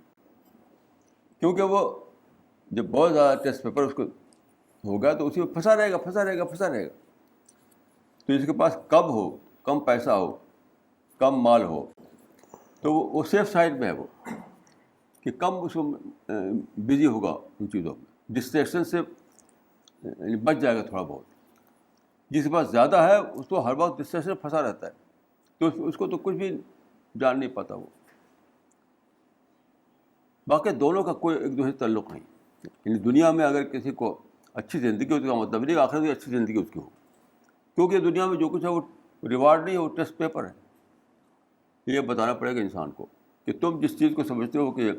کیونکہ وہ جب بہت زیادہ ٹیسٹ پیپر اس کو ہوگا تو اسی میں پھنسا رہے گا. تو جس کے پاس کم ہو, کم پیسہ ہو, کم مال ہو, تو وہ سیف سائڈ میں ہے, وہ کہ کم اس کو بزی ہوگا ان چیزوں میں, ڈسٹریکشن سے بچ جائے گا تھوڑا بہت. جس کے پاس زیادہ ہے اس کو ہر وقت ڈسٹریکشن پھنسا رہتا ہے, تو اس کو تو کچھ بھی جان نہیں پاتا وہ. باقی دونوں کا کوئی ایک دوسرے سے تعلق نہیں. یعنی دنیا میں اگر کسی کو اچھی زندگی ہوتی ہے, مطلب نہیں آخرت میں اچھی زندگی اس کی ہو, کیونکہ دنیا میں جو کچھ ہے وہ ریوارڈ نہیں ہے, وہ ٹیسٹ پیپر ہے. یہ بتانا پڑے گا انسان کو کہ تم جس چیز کو سمجھتے ہو کہ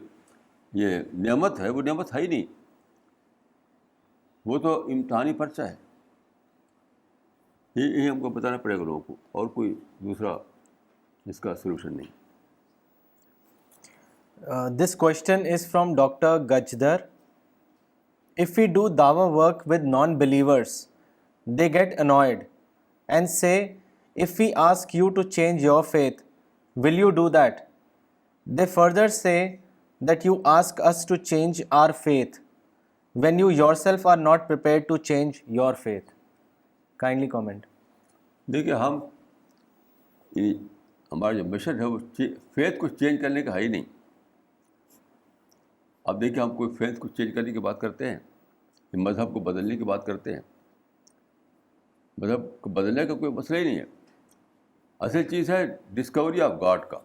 یہ نعمت ہے, وہ نعمت ہے ہی نہیں, وہ تو امتحانی پرچہ ہے. یہی ہم کو بتانا پڑے گا لوگوں کو, اور کوئی دوسرا اس کا سلوشن نہیں. This question is from Dr. Gajdar. If we do dawa work with non-believers, they get annoyed and say, if we ask you to change your faith, will you do that? They further say that you ask us to change our faith when you yourself are not prepared to change your faith. Kindly comment. دیکھیے, ہمارا جو مشن ہے وہ فیتھ کو چینج کرنے کا ہے ہی نہیں. اب دیکھیے, ہم کوئی فیتھ کو چینج کرنے کی بات کرتے ہیں, مذہب کو بدلنے کی بات کرتے ہیں. مذہب کو بدلنے کا کوئی مسئلہ ہی نہیں ہے. اصل چیز ہے ڈسکوری آف گاڈ کا.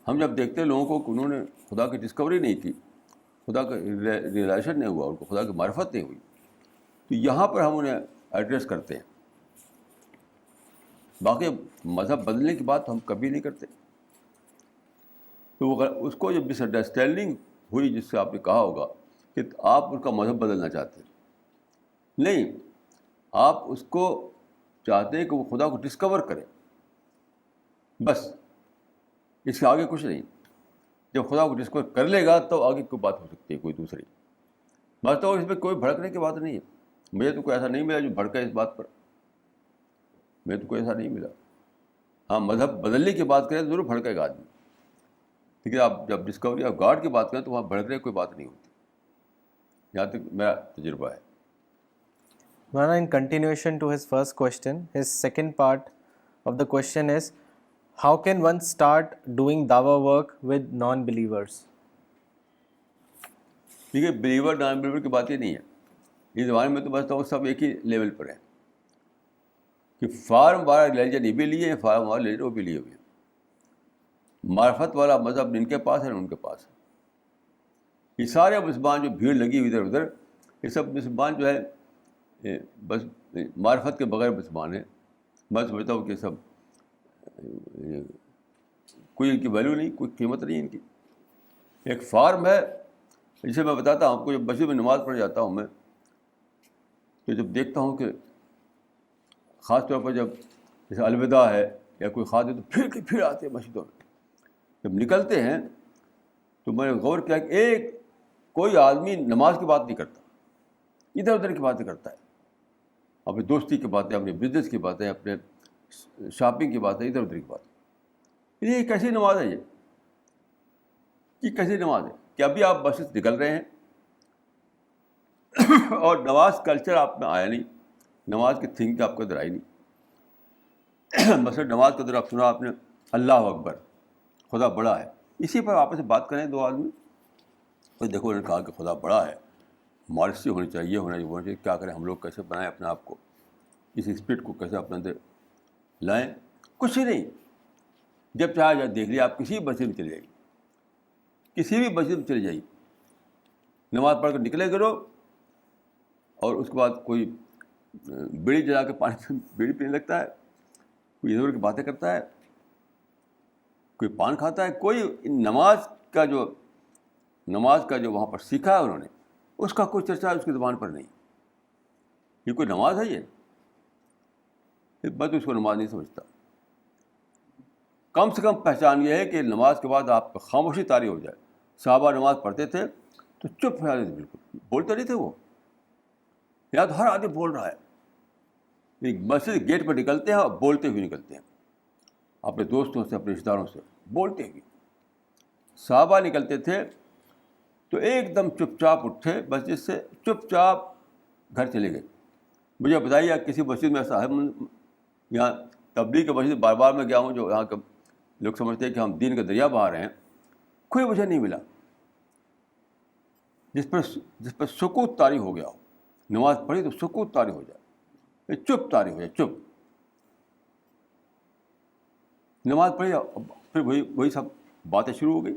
ہم جب دیکھتے ہیں لوگوں کو کہ انہوں نے خدا کی ڈسکوری نہیں کی, خدا کا ریلائزیشن نہیں ہوا, ان کو خدا کی معرفت نہیں ہوئی, تو یہاں پر ہم انہیں ایڈریس کرتے ہیں. باقی مذہب بدلنے کی بات ہم کبھی نہیں کرتے. تو وہ اس کو جب مس انڈرسٹینڈنگ ہوئی جس سے آپ نے کہا ہوگا کہ آپ ان کا مذہب بدلنا چاہتے ہیں, نہیں, آپ اس کو چاہتے ہیں کہ وہ خدا کو ڈسکور کرے, بس اس کے آگے کچھ نہیں. جب خدا کو ڈسکور کر لے گا تو آگے کوئی بات ہو سکتی ہے, کوئی دوسری بات. تو اس میں کوئی بھڑکنے کی بات نہیں ہے. مجھے تو کوئی ایسا نہیں ملا جو بھڑکا اس بات پر, مجھے تو کوئی ایسا نہیں ملا. ہاں, مذہب بدلنے کی بات کریں تو ضرور بھڑکے گا آدمی, لیکن آپ جب ڈسکوری آف گاڈ کی بات کریں تو وہاں بھڑکنے کی کوئی بات نہیں ہوتی, جہاں تک میرا تجربہ ہے. Maulana, in continuation to his first question, his second part of the question is, how can one start doing dawa work with non-believers? ٹھیک ہے, بلیور نان بلیور کی بات ہی نہیں ہے. اس زمانے میں تو بس تو سب ایک ہی لیول پر ہیں کہ فارم والا ریلیجن یہ بھی لیے ہیں, فارم والا ریلیجن وہ بھی لیے ہوئے ہیں. معرفت والا مذہب ان کے پاس ہے, ان کے پاس ہے. یہ سارے مسلمان جو بھیڑ لگی ہوئی ادھر ادھر, یہ سب مسلمان جو ہے بس معرفت کے بغیر مسلمان ہیں. میں سمجھتا ہوں کہ سب کوئی ان کی ویلیو نہیں, کوئی قیمت نہیں ان کی. ایک فارم ہے جسے میں بتاتا ہوں آپ کو. جب مسجد میں نماز پڑھ جاتا ہوں میں, تو جب دیکھتا ہوں کہ خاص طور پر جب جیسے الوداع ہے یا کوئی خاص ہے تو پھر آتے ہیں مسجدوں میں. جب نکلتے ہیں تو میں نے غور کیا کہ ایک کوئی آدمی نماز کی بات نہیں کرتا, ادھر ادھر کی باتیں کرتا ہے. اپنی دوستی کی باتیں, اپنے بزنس کی باتیں, اپنے شاپنگ کی باتیں, ادھر ادھر کی باتیں. یہ کیسی نماز ہے, یہ کیسی نماز ہے کہ ابھی آپ مسجد سے نکل رہے ہیں اور نماز کلچر آپ میں آیا نہیں, نماز کی تھنک آپ کے اندر آئی نہیں. مثلا نماز کے اندر آپ سنا آپ نے اللہ اکبر, خدا بڑا ہے, اسی پر آپس میں بات کریں دو آدمی, تو دیکھو انہوں نے کہا کہ خدا بڑا ہے, مالسی ہونی چاہیے, ہونا چاہیے. کیا کریں ہم لوگ, کیسے بنائیں اپنے آپ کو, اس اسپرٹ کو کیسے اپنے اندر لائیں؟ کچھ ہی نہیں. جب چاہے جب دیکھ لیے آپ کسی بھی مسجد میں چلے جائیے, کسی بھی مسجد میں چلے جائیے, نماز پڑھ کر نکلے کرو, اور اس کے بعد کوئی بیڑی جلا کے پانی بیڑی پینے لگتا ہے, کوئی ادھر کی باتیں کرتا ہے, کوئی پان کھاتا ہے. کوئی نماز کا جو وہاں پر سیکھا ہے انہوں نے, اس کا کوئی چرچا اس کی زبان پر نہیں. یہ کوئی نماز ہے؟ یہ میں تو اس کو نماز نہیں سمجھتا. کم سے کم پہچان یہ ہے کہ نماز کے بعد آپ خاموشی طاری ہو جائے. صحابہ نماز پڑھتے تھے تو چپ ہو جاتے تھے, بالکل بولتے نہیں تھے وہ. یا تو ہر آدمی بول رہا ہے, مسجد گیٹ پر نکلتے ہیں اور بولتے ہوئے نکلتے ہیں, اپنے دوستوں سے, اپنے رشتہ داروں سے بولتے ہوئے. صحابہ نکلتے تھے تو ایک دم چپ چاپ اٹھے مسجد سے, چپ چاپ گھر چلے گئے. مجھے بتائیے کسی مسجد میں ایسا ہے؟ یہاں تبلیغ کی مسجد بار بار میں گیا ہوں, جو یہاں کے لوگ سمجھتے ہیں کہ ہم دین کا دریا بہا رہے ہیں, کوئی وجہ نہیں ملا جس پر سکوت طاری ہو گیا ہو. نماز پڑھی تو سکوت طاری ہو جائے, چپ طاری ہو جائے, چپ. نماز پڑھی پھر وہی سب باتیں شروع ہو گئی.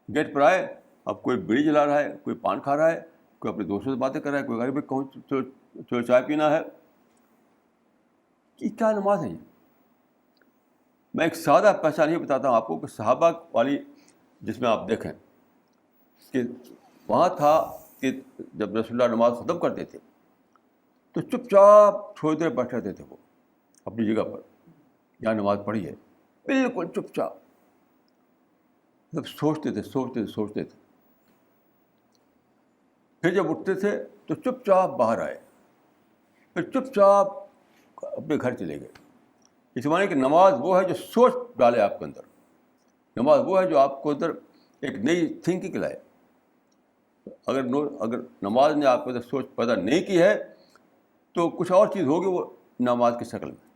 گیٹ پر آئے, اب کوئی بیڑی جلا رہا ہے, کوئی پان کھا رہا ہے, کوئی اپنے دوستوں سے باتیں کر رہا ہے, کوئی غریب کہوں چلو چائے پینا ہے. یہ کیا نماز ہے یہ؟ میں ایک سادہ پہچان یہ بتاتا ہوں آپ کو کہ صحابہ والی جس میں آپ دیکھیں کہ وہاں تھا کہ جب رسول اللہ نماز ختم کرتے تھے تو چپ چاپ تھوڑی دیر بیٹھ رہتے تھے وہ اپنی جگہ پر جہاں نماز پڑھی ہے, بالکل چپ چاپ, مطلب سوچتے تھے. پھر جب اٹھتے تھے تو چپ چاپ باہر آئے, پھر چپ چاپ اپنے گھر چلے گئے. اس معنی کہ نماز وہ ہے جو سوچ ڈالے آپ کے اندر, نماز وہ ہے جو آپ کو اندر ایک نئی تھنکنگ لائے. اگر نماز نے آپ کے اندر سوچ پیدا نہیں کی ہے تو کچھ اور چیز ہوگی وہ نماز کی شکل میں.